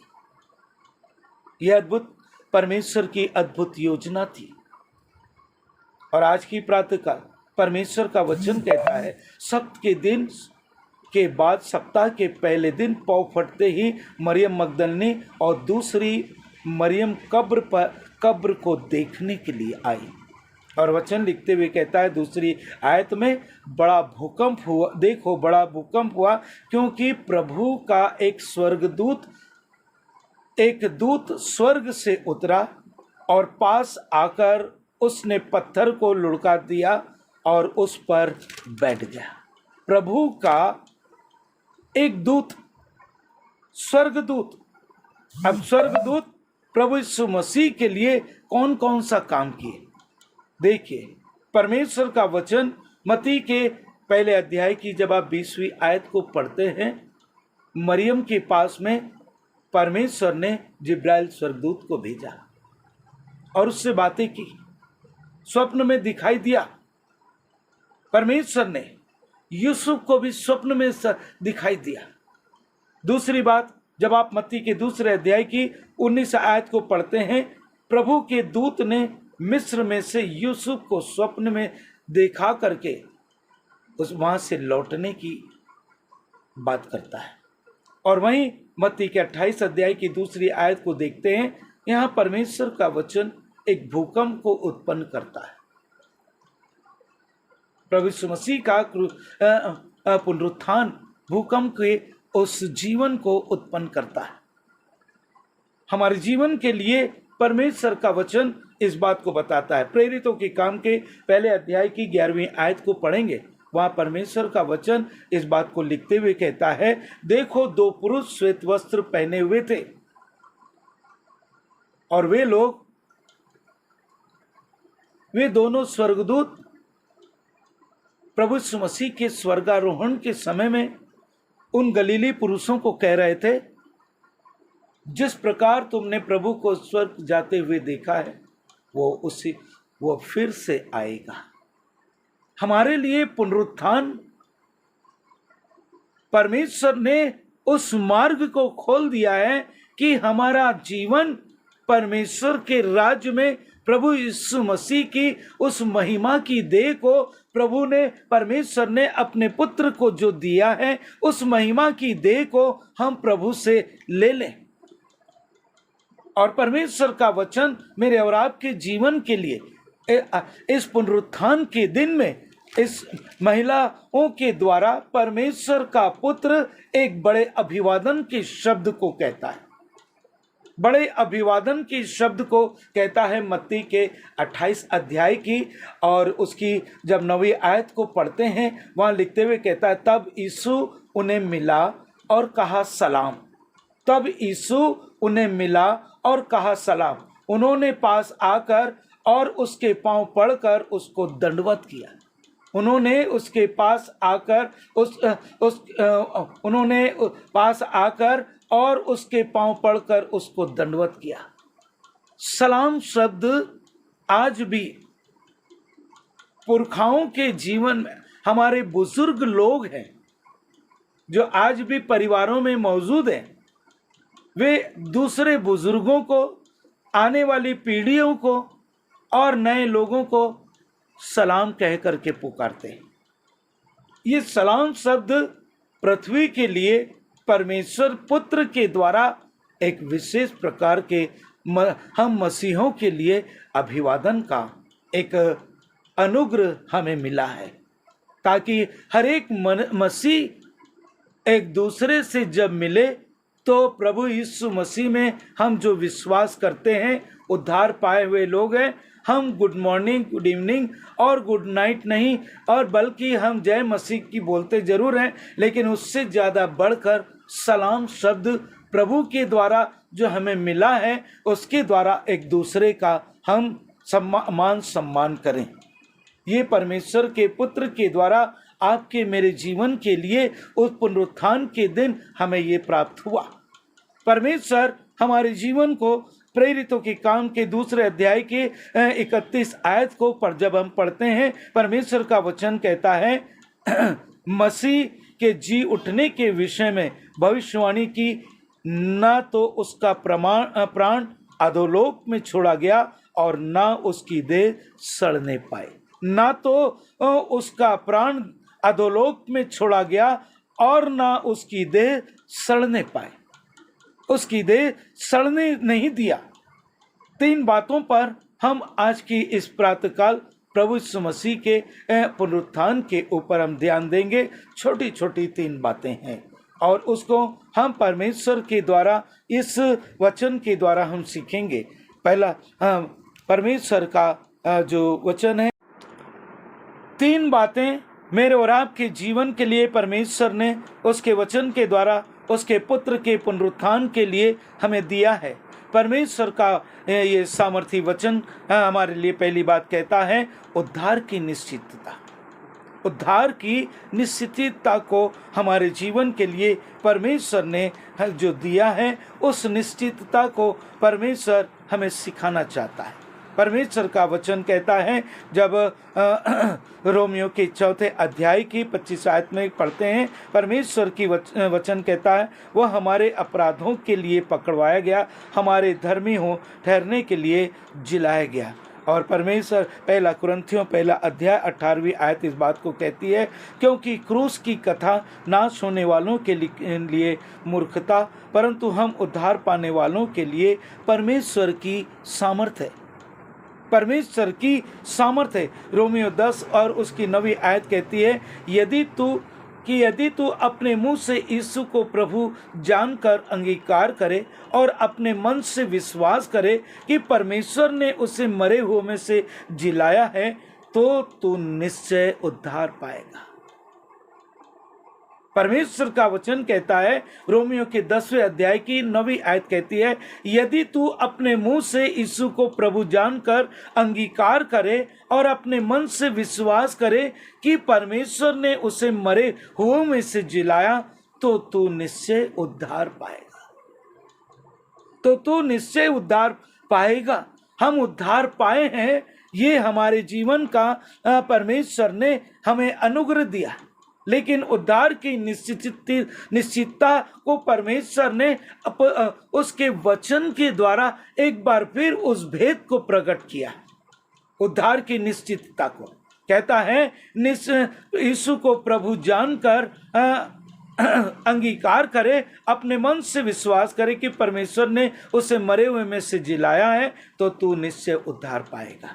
Speaker 9: यह अद्भुत परमेश्वर की अद्भुत योजना थी। और आज की प्रातःकाल परमेश्वर का वचन कहता है, सप्त के दिन के बाद सप्ताह के पहले दिन पौ फटते ही मरियम मगदलनी और दूसरी मरियम कब्र को देखने के लिए आई। और वचन लिखते हुए कहता है दूसरी आयत में, बड़ा भूकंप हुआ, देखो बड़ा भूकंप हुआ, क्योंकि प्रभु का एक दूत स्वर्ग से उतरा और पास आकर उसने पत्थर को लुढ़का दिया और उस पर बैठ गया। प्रभु का एक दूत, स्वर्गदूत। अब स्वर्गदूत प्रभु यीशु मसीह के लिए कौन कौन सा काम किए? देखिए, परमेश्वर का वचन मत्ती के पहले अध्याय की जब आप 20वीं आयत को पढ़ते हैं, मरियम के पास में परमेश्वर ने जिब्राइल स्वर्गदूत को भेजा और उससे बातें की, स्वप्न में दिखाई दिया। परमेश्वर ने यूसुफ को भी स्वप्न में दिखाई दिया। दूसरी बात, जब आप मत्ती के दूसरे अध्याय की 19 आयत को पढ़ते हैं, प्रभु के दूत ने मिस्र में से यूसुफ को स्वप्न में देखा करके वहां से लौटने की बात करता है। और वहीं मत्ती के 28 अध्याय की दूसरी आयत को देखते हैं, यहां परमेश्वर का वचन एक भूकंप को उत्पन्न करता है। प्रभु यीशु मसीह का पुनरुत्थान भूकंप के उस जीवन को उत्पन्न करता है। हमारे जीवन के लिए परमेश्वर का वचन इस बात को बताता है। प्रेरितों के काम के पहले अध्याय की 11वीं आयत को पढ़ेंगे, वहां परमेश्वर का वचन इस बात को लिखते हुए कहता है, देखो 2 पुरुष श्वेत वस्त्र पहने हुए थे और वे दोनों स्वर्गदूत प्रभु यीशु मसीह के स्वर्गारोहण के समय में उन गलीली पुरुषों को कह रहे थे, जिस प्रकार तुमने प्रभु को स्वर्ग जाते हुए देखा है वो फिर से आएगा। हमारे लिए पुनरुत्थान, परमेश्वर ने उस मार्ग को खोल दिया है कि हमारा जीवन परमेश्वर के राज्य में प्रभु यीशु मसीह की उस महिमा की देह को प्रभु ने, परमेश्वर ने अपने पुत्र को जो दिया है, उस महिमा की देह को हम प्रभु से ले लें। और परमेश्वर का वचन मेरे और आपके जीवन के लिए इस पुनरुत्थान के दिन में इस महिलाओं के द्वारा परमेश्वर का पुत्र एक बड़े अभिवादन के शब्द को कहता है। बड़े अभिवादन के शब्द को कहता है मत्ती के 28 अध्याय की, और उसकी जब 9वीं आयत को पढ़ते हैं वहाँ लिखते हुए कहता है, तब यीशु उन्हें मिला और कहा सलाम। तब यीशु उन्हें मिला और कहा सलाम। उन्होंने पास आकर और उसके पांव पड़कर उसको दंडवत किया। उन्होंने उसके पास आकर उन्होंने पास आकर और उसके पांव पड़कर उसको दंडवत किया। सलाम शब्द आज भी पुरखाओं के जीवन में, हमारे बुजुर्ग लोग हैं जो आज भी परिवारों में मौजूद हैं, वे दूसरे बुजुर्गों को, आने वाली पीढ़ियों को और नए लोगों को सलाम कह करके पुकारते हैं। ये सलाम शब्द पृथ्वी के लिए परमेश्वर पुत्र के द्वारा एक विशेष प्रकार के हम मसीहों के लिए अभिवादन का एक अनुग्रह हमें मिला है, ताकि हर एक मसीह एक दूसरे से जब मिले तो प्रभु यीशु मसीह में हम जो विश्वास करते हैं, उद्धार पाए हुए लोग हैं, हम गुड मॉर्निंग, गुड इवनिंग और गुड नाइट नहीं, और बल्कि हम जय मसीह की बोलते जरूर हैं, लेकिन उससे ज़्यादा बढ़कर सलाम शब्द प्रभु के द्वारा जो हमें मिला है, उसके द्वारा एक दूसरे का हम मान सम्मान करें। ये परमेश्वर के पुत्र के द्वारा आपके मेरे जीवन के लिए उस पुनरुत्थान के दिन हमें ये प्राप्त हुआ। परमेश्वर हमारे जीवन को प्रेरितों के काम के 2 अध्याय के 31 आयत को जब हम पढ़ते हैं, परमेश्वर का वचन कहता है, मसीह के जी उठने के विषय में भविष्यवाणी की, ना तो उसका प्राण अधोलोक में छोड़ा गया और ना उसकी देह सड़ने पाए। ना तो उसका प्राण अधोलोक में छोड़ा गया और ना उसकी देह सड़ने पाए। उसकी देह सड़ने नहीं दिया। 3 बातों पर हम आज की इस प्रातःकाल प्रभु यीशु मसीह के पुनरुत्थान के ऊपर हम ध्यान देंगे। छोटी छोटी 3 बातें हैं और उसको हम परमेश्वर के द्वारा, इस वचन के द्वारा हम सीखेंगे। पहला, परमेश्वर का जो वचन है, 3 बातें मेरे और आपके जीवन के लिए परमेश्वर ने उसके वचन के द्वारा उसके पुत्र के पुनरुत्थान के लिए हमें दिया है। परमेश्वर का ये सामर्थी वचन हमारे लिए पहली बात कहता है उद्धार की निश्चितता। उद्धार की निश्चितता को हमारे जीवन के लिए परमेश्वर ने जो दिया है, उस निश्चितता को परमेश्वर हमें सिखाना चाहता है। परमेश्वर का वचन कहता है, जब रोमियो के 4 अध्याय की 25 आयत में पढ़ते हैं, परमेश्वर की वचन कहता है, वह हमारे अपराधों के लिए पकड़वाया गया, हमारे धर्मी हो ठहरने के लिए जिलाया गया। और परमेश्वर 1 कुरिन्थियों 1 अध्याय 18वीं आयत इस बात को कहती है, क्योंकि क्रूस की कथा नाश होने वालों के लिए मूर्खता, परंतु हम उद्धार पाने वालों के लिए परमेश्वर की सामर्थ है। परमेश्वर की सामर्थ्य है। रोमियो 10 और उसकी 9वीं आयत कहती है, यदि तू अपने मुंह से यीशु को प्रभु जानकर अंगीकार करे और अपने मन से विश्वास करे कि परमेश्वर ने उसे मरे हुए में से जिलाया है, तो तू निश्चय उद्धार पाएगा। परमेश्वर का वचन कहता है, रोमियो के 10वें अध्याय की 9वीं आयत कहती है, यदि तू अपने मुंह से यीशु को प्रभु जानकर अंगीकार करे और अपने मन से विश्वास करे कि परमेश्वर ने उसे मरे हुओं में से जिलाया, तो तू निश्चय उद्धार पाएगा। हम उद्धार पाए हैं, ये हमारे जीवन का परमेश्वर ने हमें अनुग्रह दिया। लेकिन उद्धार की निश्चितता को परमेश्वर ने उसके वचन के द्वारा एक बार फिर उस भेद को प्रकट किया। उद्धार की निश्चितता को कहता है, यीशु को प्रभु जानकर अंगीकार करे, अपने मन से विश्वास करे कि परमेश्वर ने उसे मरे हुए में से जिलाया है, तो तू निश्चय उद्धार पाएगा।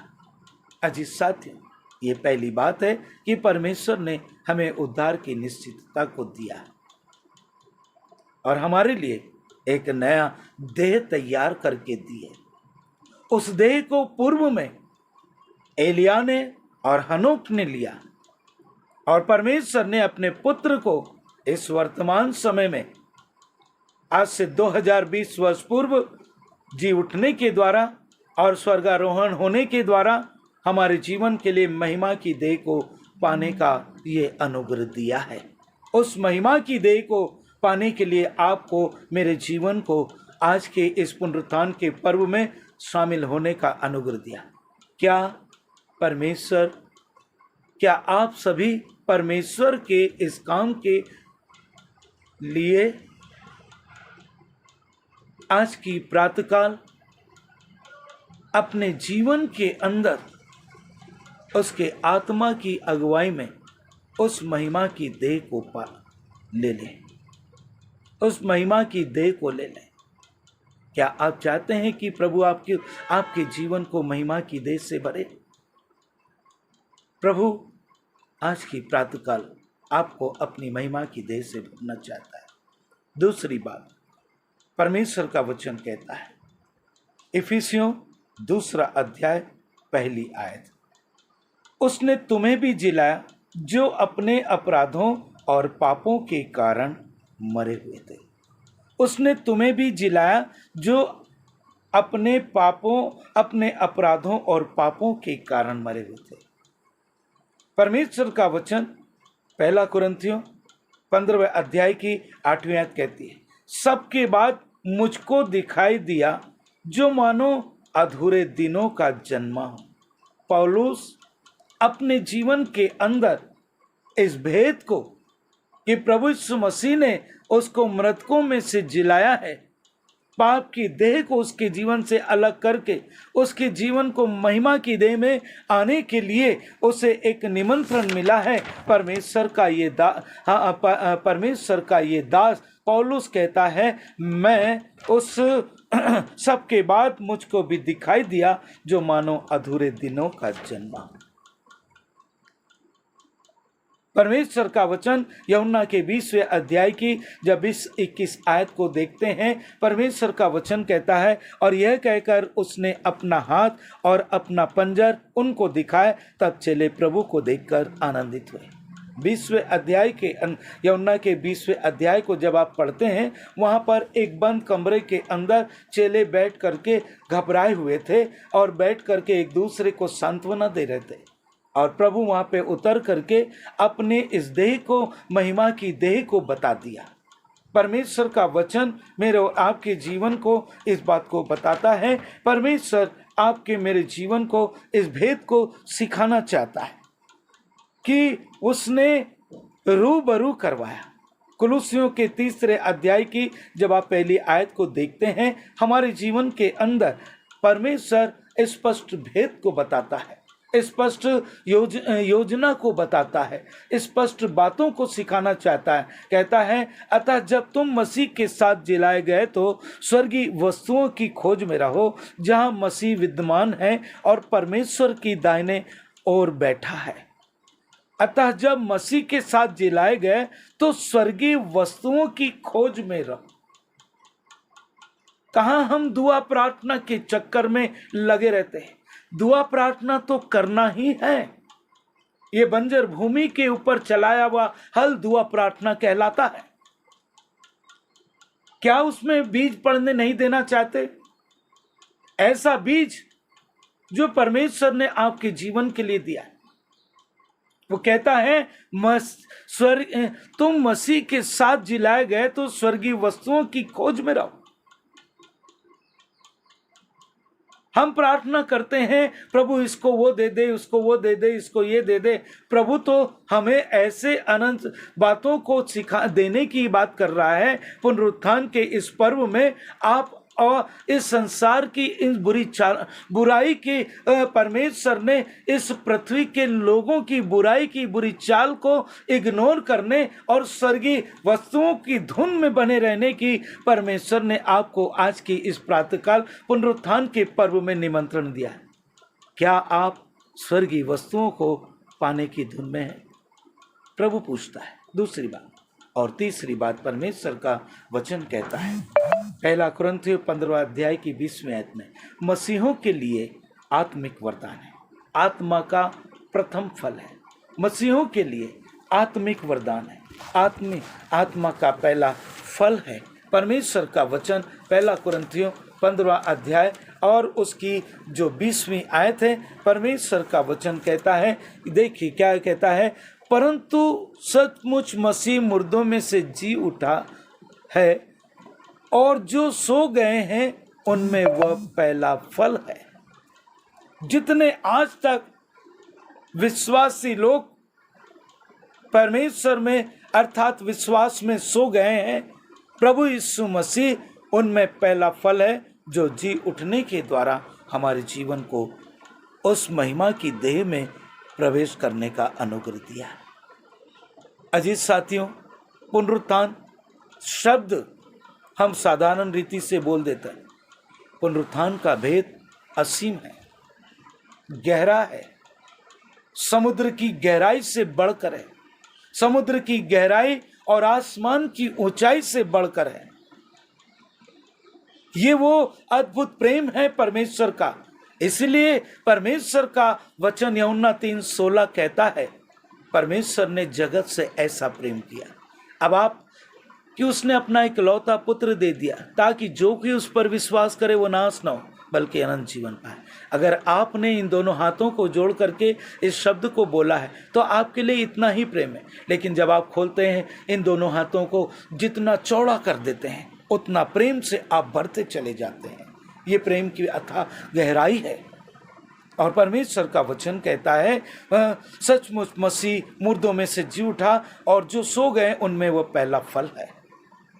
Speaker 9: अजीज साथियों, ये पहली बात है कि परमेश्वर ने हमें उद्धार की निश्चितता को दिया और हमारे लिए एक नया देह तैयार करके दिए। उस देह को पूर्व में एलिया ने और हनोक ने लिया और परमेश्वर ने अपने पुत्र को इस वर्तमान समय में आज से 2020 वर्ष पूर्व जी उठने के द्वारा और स्वर्गारोहण होने के द्वारा हमारे जीवन के लिए महिमा की देह को पाने का ये अनुग्रह दिया है। उस महिमा की देह को पाने के लिए आपको, मेरे जीवन को आज के इस पुनरुत्थान के पर्व में शामिल होने का अनुग्रह दिया। क्या आप सभी परमेश्वर के इस काम के लिए आज की प्रातःकाल अपने जीवन के अंदर उसके आत्मा की अगुवाई में उस महिमा की देह को ले लें, उस महिमा की देह को ले लें? क्या आप चाहते हैं कि प्रभु आपके जीवन को महिमा की देह से भरे? प्रभु आज की प्रातःकाल आपको अपनी महिमा की देह से भरना चाहता है। दूसरी बात, परमेश्वर का वचन कहता है, इफिसियों 2 अध्याय 1 आयत, उसने तुम्हें भी जिलाया जो अपने अपराधों और पापों के कारण मरे हुए थे। उसने तुम्हें भी जिलाया जो अपने अपराधों और पापों के कारण मरे हुए थे। परमेश्वर का वचन 1 कुरिन्थियों 15वें अध्याय की 8वीं आयत कहती है, सबके बाद मुझको दिखाई दिया जो मानो अधूरे दिनों का जन्मा हो। पौलुस अपने जीवन के अंदर इस भेद को कि प्रभु यीशु मसीह ने उसको मृतकों में से जिलाया है, पाप की देह को उसके जीवन से अलग करके उसके जीवन को महिमा की देह में आने के लिए उसे एक निमंत्रण मिला है। परमेश्वर का ये दास पौलुस कहता है, मैं उस सबके बाद मुझको भी दिखाई दिया जो मानो अधूरे दिनों का जन्मा। परमेश्वर का वचन यूहन्ना के 20वें अध्याय की जब 20-21 आयत को देखते हैं, परमेश्वर का वचन कहता है, और यह कहकर उसने अपना हाथ और अपना पंजर उनको दिखाए, तब चेले प्रभु को देखकर आनंदित हुए। 20वें अध्याय के यूहन्ना के 20वें अध्याय को जब आप पढ़ते हैं, वहाँ पर एक बंद कमरे के अंदर चेले बैठ करके घबराए हुए थे और बैठ करके एक दूसरे को सांत्वना दे रहे थे। और प्रभु वहाँ पे उतर करके अपने इस देह को, महिमा की देह को बता दिया। परमेश्वर का वचन मेरे और आपके जीवन को इस बात को बताता है। परमेश्वर आपके मेरे जीवन को इस भेद को सिखाना चाहता है कि उसने रूबरू करवाया। कुलुस्सियों के 3 अध्याय की जब आप पहली आयत को देखते हैं, हमारे जीवन के अंदर परमेश्वर स्पष्ट भेद को बताता है, स्पष्ट योजना को बताता है, स्पष्ट बातों को सिखाना चाहता है। कहता है, अतः जब तुम मसीह के साथ जिलाए गए तो स्वर्गीय वस्तुओं की खोज में रहो, जहां मसीह विद्यमान है और परमेश्वर की दाहिने ओर बैठा है। अतः जब मसीह के साथ जिलाए गए तो स्वर्गीय वस्तुओं की खोज में रहो। कहां हम दुआ प्रार्थना के चक्कर में लगे रहते हैं? दुआ प्रार्थना तो करना ही है, ये बंजर भूमि के ऊपर चलाया हुआ हल दुआ प्रार्थना कहलाता है। क्या उसमें बीज पड़ने नहीं देना चाहते? ऐसा बीज जो परमेश्वर ने आपके जीवन के लिए दिया। वो कहता है तुम मसीह के साथ जिलाए गए तो स्वर्गीय वस्तुओं की खोज में रहो। हम प्रार्थना करते हैं प्रभु इसको वो दे दे, उसको वो दे दे, इसको ये दे दे। प्रभु तो हमें ऐसे अनंत बातों को सिखा देने की बात कर रहा है। पुनरुत्थान के इस पर्व में आप और इस संसार की इन बुराई की परमेश्वर ने इस पृथ्वी के लोगों की बुराई की बुरी चाल को इग्नोर करने और स्वर्गीय वस्तुओं की धुन में बने रहने की परमेश्वर ने आपको आज की इस प्रातःकाल पुनरुत्थान के पर्व में निमंत्रण दिया है। क्या आप स्वर्गीय वस्तुओं को पाने की धुन में हैं? प्रभु पूछता है। दूसरी बात और तीसरी बात परमेश्वर का वचन कहता है, पहला कुरिन्थियों 15 अध्याय की 20वीं आयत में, मसीहों के लिए आत्मिक वरदान है। आत्मा का प्रथम फल है। मसीहों के लिए आत्मिक वरदान है। आत्मा का पहला फल है। परमेश्वर का वचन पहला कुरिन्थियों 15 अध्याय और उसकी जो 20वीं आयत है, परमेश्वर का वचन कहता है, देखिए क्या कहता है, परंतु सचमुच मसीह मुर्दों में से जी उठा है और जो सो गए हैं उनमें वह पहला फल है। जितने आज तक विश्वासी लोग परमेश्वर में अर्थात विश्वास में सो गए हैं, प्रभु यीशु मसीह उनमें पहला फल है जो जी उठने के द्वारा हमारे जीवन को उस महिमा की देह में प्रवेश करने का अनुग्रह दिया। अजीज साथियों, पुनरुत्थान शब्द हम साधारण रीति से बोल देते हैं। पुनरुत्थान का भेद असीम है, गहरा है, समुद्र की गहराई से बढ़कर है। समुद्र की गहराई और आसमान की ऊंचाई से बढ़कर है। ये वो अद्भुत प्रेम है परमेश्वर का। इसलिए परमेश्वर का वचन यूहन्ना 3:16 कहता है, परमेश्वर ने जगत से ऐसा प्रेम किया। अब आप कि उसने अपना इकलौता पुत्र दे दिया ताकि जो कोई उस पर विश्वास करे वो नाश न हो बल्कि अनंत जीवन पाए। अगर आपने इन दोनों हाथों को जोड़ करके इस शब्द को बोला है तो आपके लिए इतना ही प्रेम है। लेकिन जब आप खोलते हैं इन दोनों हाथों को, जितना चौड़ा कर देते हैं उतना प्रेम से आप बढ़ते चले जाते हैं। ये प्रेम की अथाह गहराई है। और परमेश्वर का वचन कहता है, सचमुच मसीह मुर्दों में से जी उठा और जो सो गए उनमें वह पहला फल है।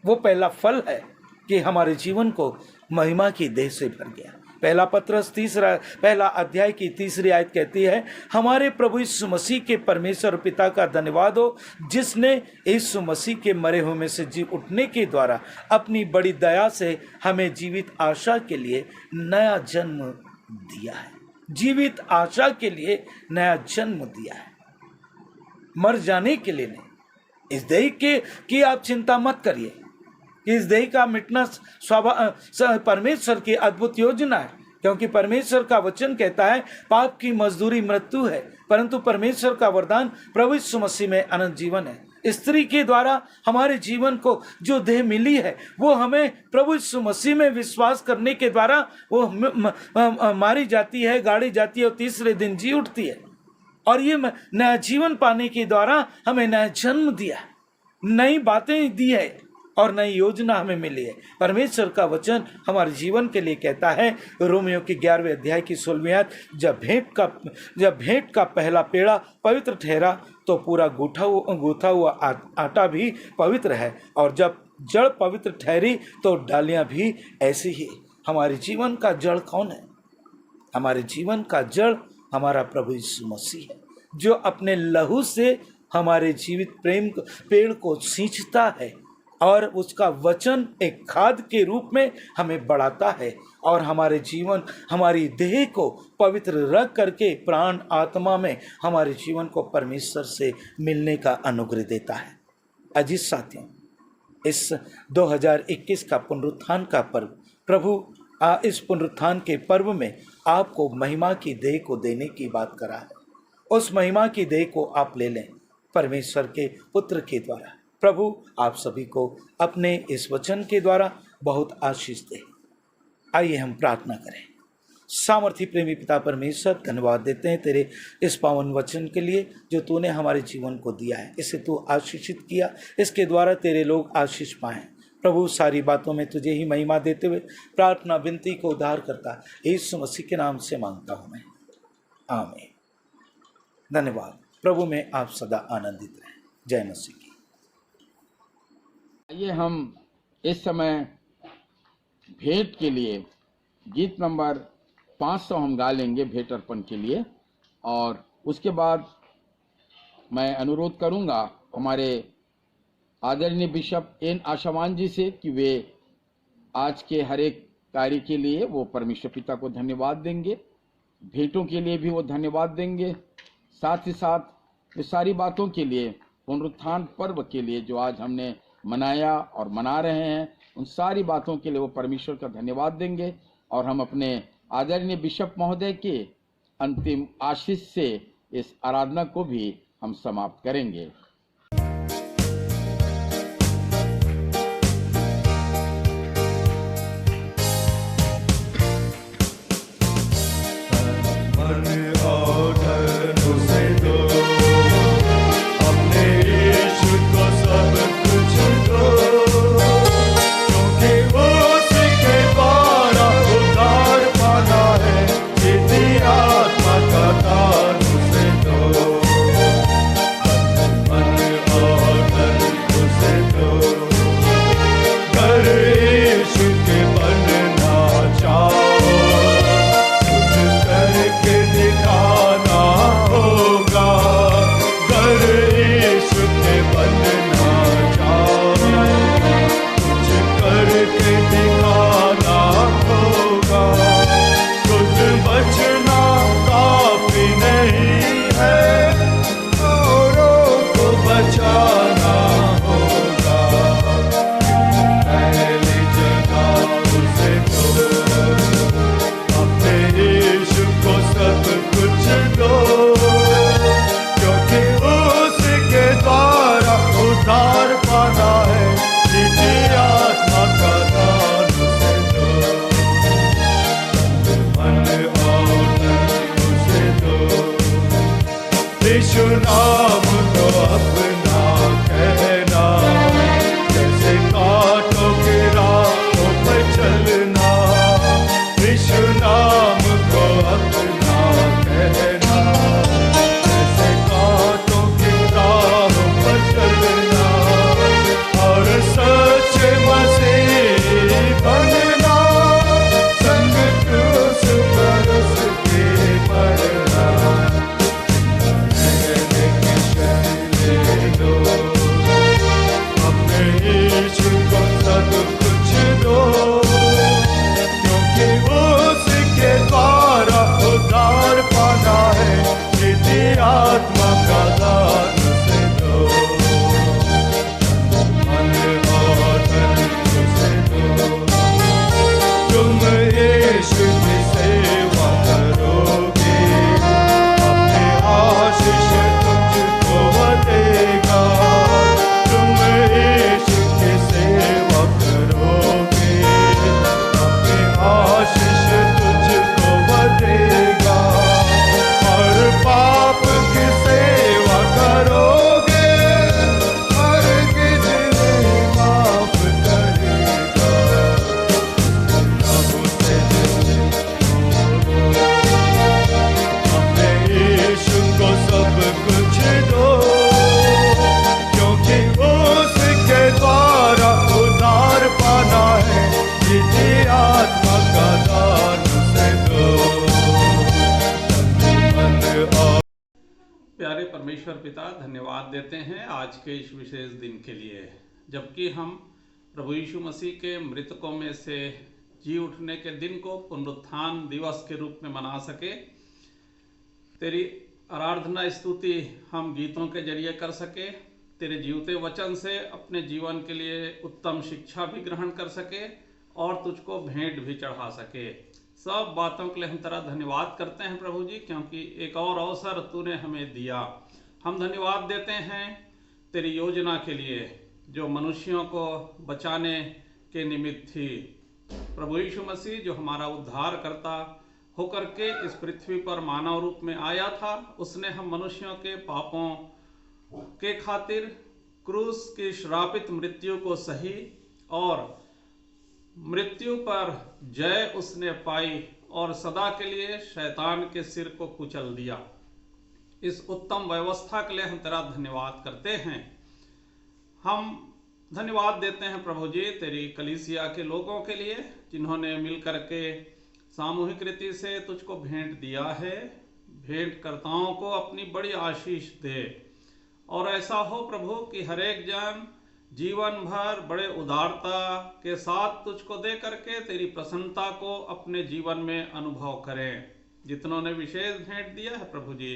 Speaker 9: वो पहला फल है कि हमारे जीवन को महिमा की देह से भर गया। पहला पत्रस पहला अध्याय की 3री आयत कहती है, हमारे प्रभु यीशु मसीह के परमेश्वर पिता का धन्यवाद हो जिसने यीशु मसीह के मरे हुए में से जी उठने के द्वारा अपनी बड़ी दया से हमें जीवित आशा के लिए नया जन्म दिया है। जीवित आशा के लिए नया जन्म दिया है, मर जाने के लिए नहीं। इस देह के की आप चिंता मत करिए कि इस देह का मिटना परमेश्वर की अद्भुत योजना है, क्योंकि परमेश्वर का वचन कहता है पाप की मजदूरी मृत्यु है, परंतु परमेश्वर का वरदान प्रभु यीशु मसीह में अनंत जीवन है। स्त्री के द्वारा हमारे जीवन को जो देह मिली है वो हमें प्रभु यीशु मसीह में विश्वास करने के द्वारा वो मारी जाती है, गाड़ी जाती है और तीसरे दिन जी उठती है। और ये नया जीवन पाने के द्वारा हमें नया जन्म दिया, नई बातें दी है और नई योजना हमें मिली है। परमेश्वर का वचन हमारे जीवन के लिए कहता है, रोमियो की 11वें अध्याय की 16वीं आयत, जब भेंट का पहला पेड़ा पवित्र ठहरा तो पूरा गूथा हुआ आटा भी पवित्र है, और जब जड़ पवित्र ठहरी तो डालियां भी ऐसी ही। हमारे जीवन का जड़ कौन है? हमारे जीवन का जड़ हमारा प्रभु यीशु मसीह है, जो अपने लहू से हमारे जीवित प्रेम पेड़ को सींचता है और उसका वचन एक खाद के रूप में हमें बढ़ाता है और हमारे जीवन हमारी देह को पवित्र रख करके प्राण आत्मा में हमारे जीवन को परमेश्वर से मिलने का अनुग्रह देता है। अजीज साथियों, इस 2021 का पुनरुत्थान का पर्व, प्रभु इस पुनरुत्थान के पर्व में आपको महिमा की देह को देने की बात करा है। उस महिमा की देह को आप ले लें परमेश्वर के पुत्र के द्वारा। प्रभु आप सभी को अपने इस वचन के द्वारा बहुत आशीष दे। आइए हम प्रार्थना करें। सामर्थी प्रेमी पिता परमेश्वर, धन्यवाद देते हैं तेरे इस पावन वचन के लिए जो तूने हमारे जीवन को दिया है। इसे तू आशीषित किया, इसके द्वारा तेरे लोग आशीष पाएं। प्रभु सारी बातों में तुझे ही महिमा देते हुए प्रार्थना विनती को उद्धार करता यीशु मसीह के नाम से मांगता हूँ मैं, आमीन। धन्यवाद। प्रभु में आप सदा आनंदित रहें। जय मसीह की।
Speaker 1: आइए हम इस समय भेंट के लिए गीत नंबर 500 हम गा लेंगे भेंट अर्पण के लिए, और उसके बाद मैं अनुरोध करूंगा हमारे आदरणीय बिशप एन आशावान जी से कि वे आज के हर एक कार्य के लिए वो परमेश्वर पिता को धन्यवाद देंगे, भेंटों के लिए भी वो धन्यवाद देंगे, साथ ही साथ वे सारी बातों के लिए, पुनरुत्थान पर्व के लिए जो आज हमने मनाया और मना रहे हैं, उन सारी बातों के लिए वो परमेश्वर का धन्यवाद देंगे। और हम अपने आदरणीय बिशप महोदय के अंतिम आशीष से इस आराधना को भी हम समाप्त करेंगे।
Speaker 10: प्यारे परमेश्वर पिता, धन्यवाद देते हैं आज के इस विशेष दिन के लिए, जबकि हम प्रभु यीशु मसीह के मृतकों में से जी उठने के दिन को पुनरुत्थान दिवस के रूप में मना सके। तेरी आराधना स्तुति हम गीतों के जरिए कर सके, तेरे जीवते वचन से अपने जीवन के लिए उत्तम शिक्षा भी ग्रहण कर सके और तुझको भेंट भी चढ़ा सके। सब बातों के लिए हम तेरा धन्यवाद करते हैं प्रभु जी, क्योंकि एक और अवसर तूने हमें दिया। हम धन्यवाद देते हैं तेरी योजना के लिए जो मनुष्यों को बचाने के निमित्त थी। प्रभु यीशु मसीह जो हमारा उद्धार करता होकर के इस पृथ्वी पर मानव रूप में आया था, उसने हम मनुष्यों के पापों के खातिर क्रूस की श्रापित मृत्यु को सही और मृत्यु पर जय उसने पाई और सदा के लिए शैतान के सिर को कुचल दिया। इस उत्तम व्यवस्था के लिए हम तेरा धन्यवाद करते हैं। हम धन्यवाद देते हैं प्रभु जी तेरी कलीसिया के लोगों के लिए जिन्होंने मिलकर के सामूहिक रीति से तुझको भेंट दिया है। भेंटकर्ताओं को अपनी बड़ी आशीष दे और ऐसा हो प्रभु कि हर एक जन जीवन भर बड़े उदारता के साथ तुझको दे करके तेरी प्रसन्नता को अपने जीवन में अनुभव करें। जितनों ने विशेष भेंट दिया है प्रभु जी,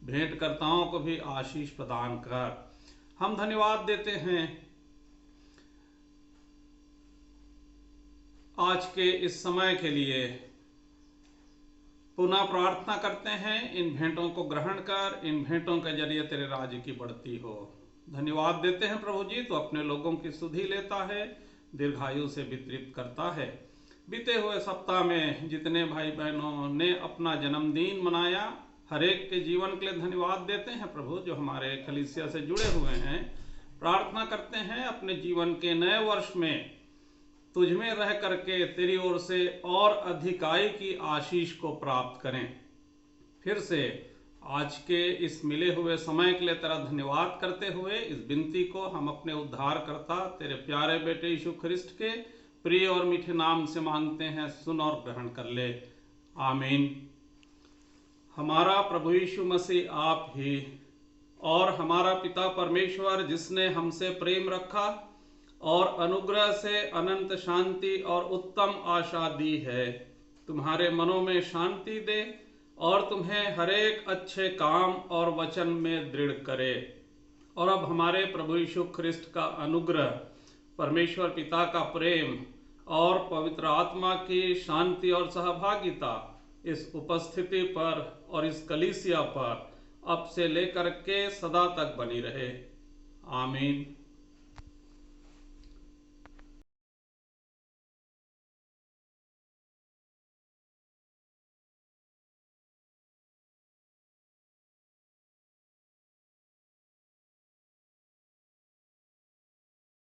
Speaker 10: भेंटकर्ताओं को भी आशीष प्रदान कर। हम धन्यवाद देते हैं आज के इस समय के लिए। पुनः प्रार्थना करते हैं इन भेंटों को ग्रहण कर, इन भेंटों के जरिए तेरे राज्य की बढ़ती हो। धन्यवाद देते हैं प्रभु जी, तो अपने लोगों की सुधि लेता है, दीर्घायु से वितरित करता है। बीते हुए सप्ताह में जितने भाई बहनों ने अपना जन्मदिन मनाया, हर एक के जीवन के लिए धन्यवाद देते हैं प्रभु जो हमारे कलीसिया से जुड़े हुए हैं। प्रार्थना करते हैं अपने जीवन के नए वर्ष में तुझ में रह करके तेरी ओर से और अधिकाई की आशीष को प्राप्त करें। फिर से आज के इस मिले हुए समय के लिए तेरा धन्यवाद करते हुए इस विनती को हम अपने उद्धारकर्ता तेरे प्यारे बेटे यीशु ख्रिस्ट के प्रिय और मीठे नाम से मांगते हैं, सुन और ग्रहण कर ले। आमीन। हमारा प्रभु यीशु मसीह आप ही और हमारा पिता परमेश्वर जिसने हमसे प्रेम रखा और अनुग्रह से अनंत शांति और उत्तम आशा दी है, तुम्हारे मनों में शांति दे और तुम्हें हरेक अच्छे काम और वचन में दृढ़ करे। और अब हमारे प्रभु यीशु ख्रिस्ट का अनुग्रह, परमेश्वर पिता का प्रेम और पवित्र आत्मा की शांति और सहभागिता इस उपस्थिति पर और इस कलीसिया पर अब से लेकर के सदा तक बनी रहे। आमीन।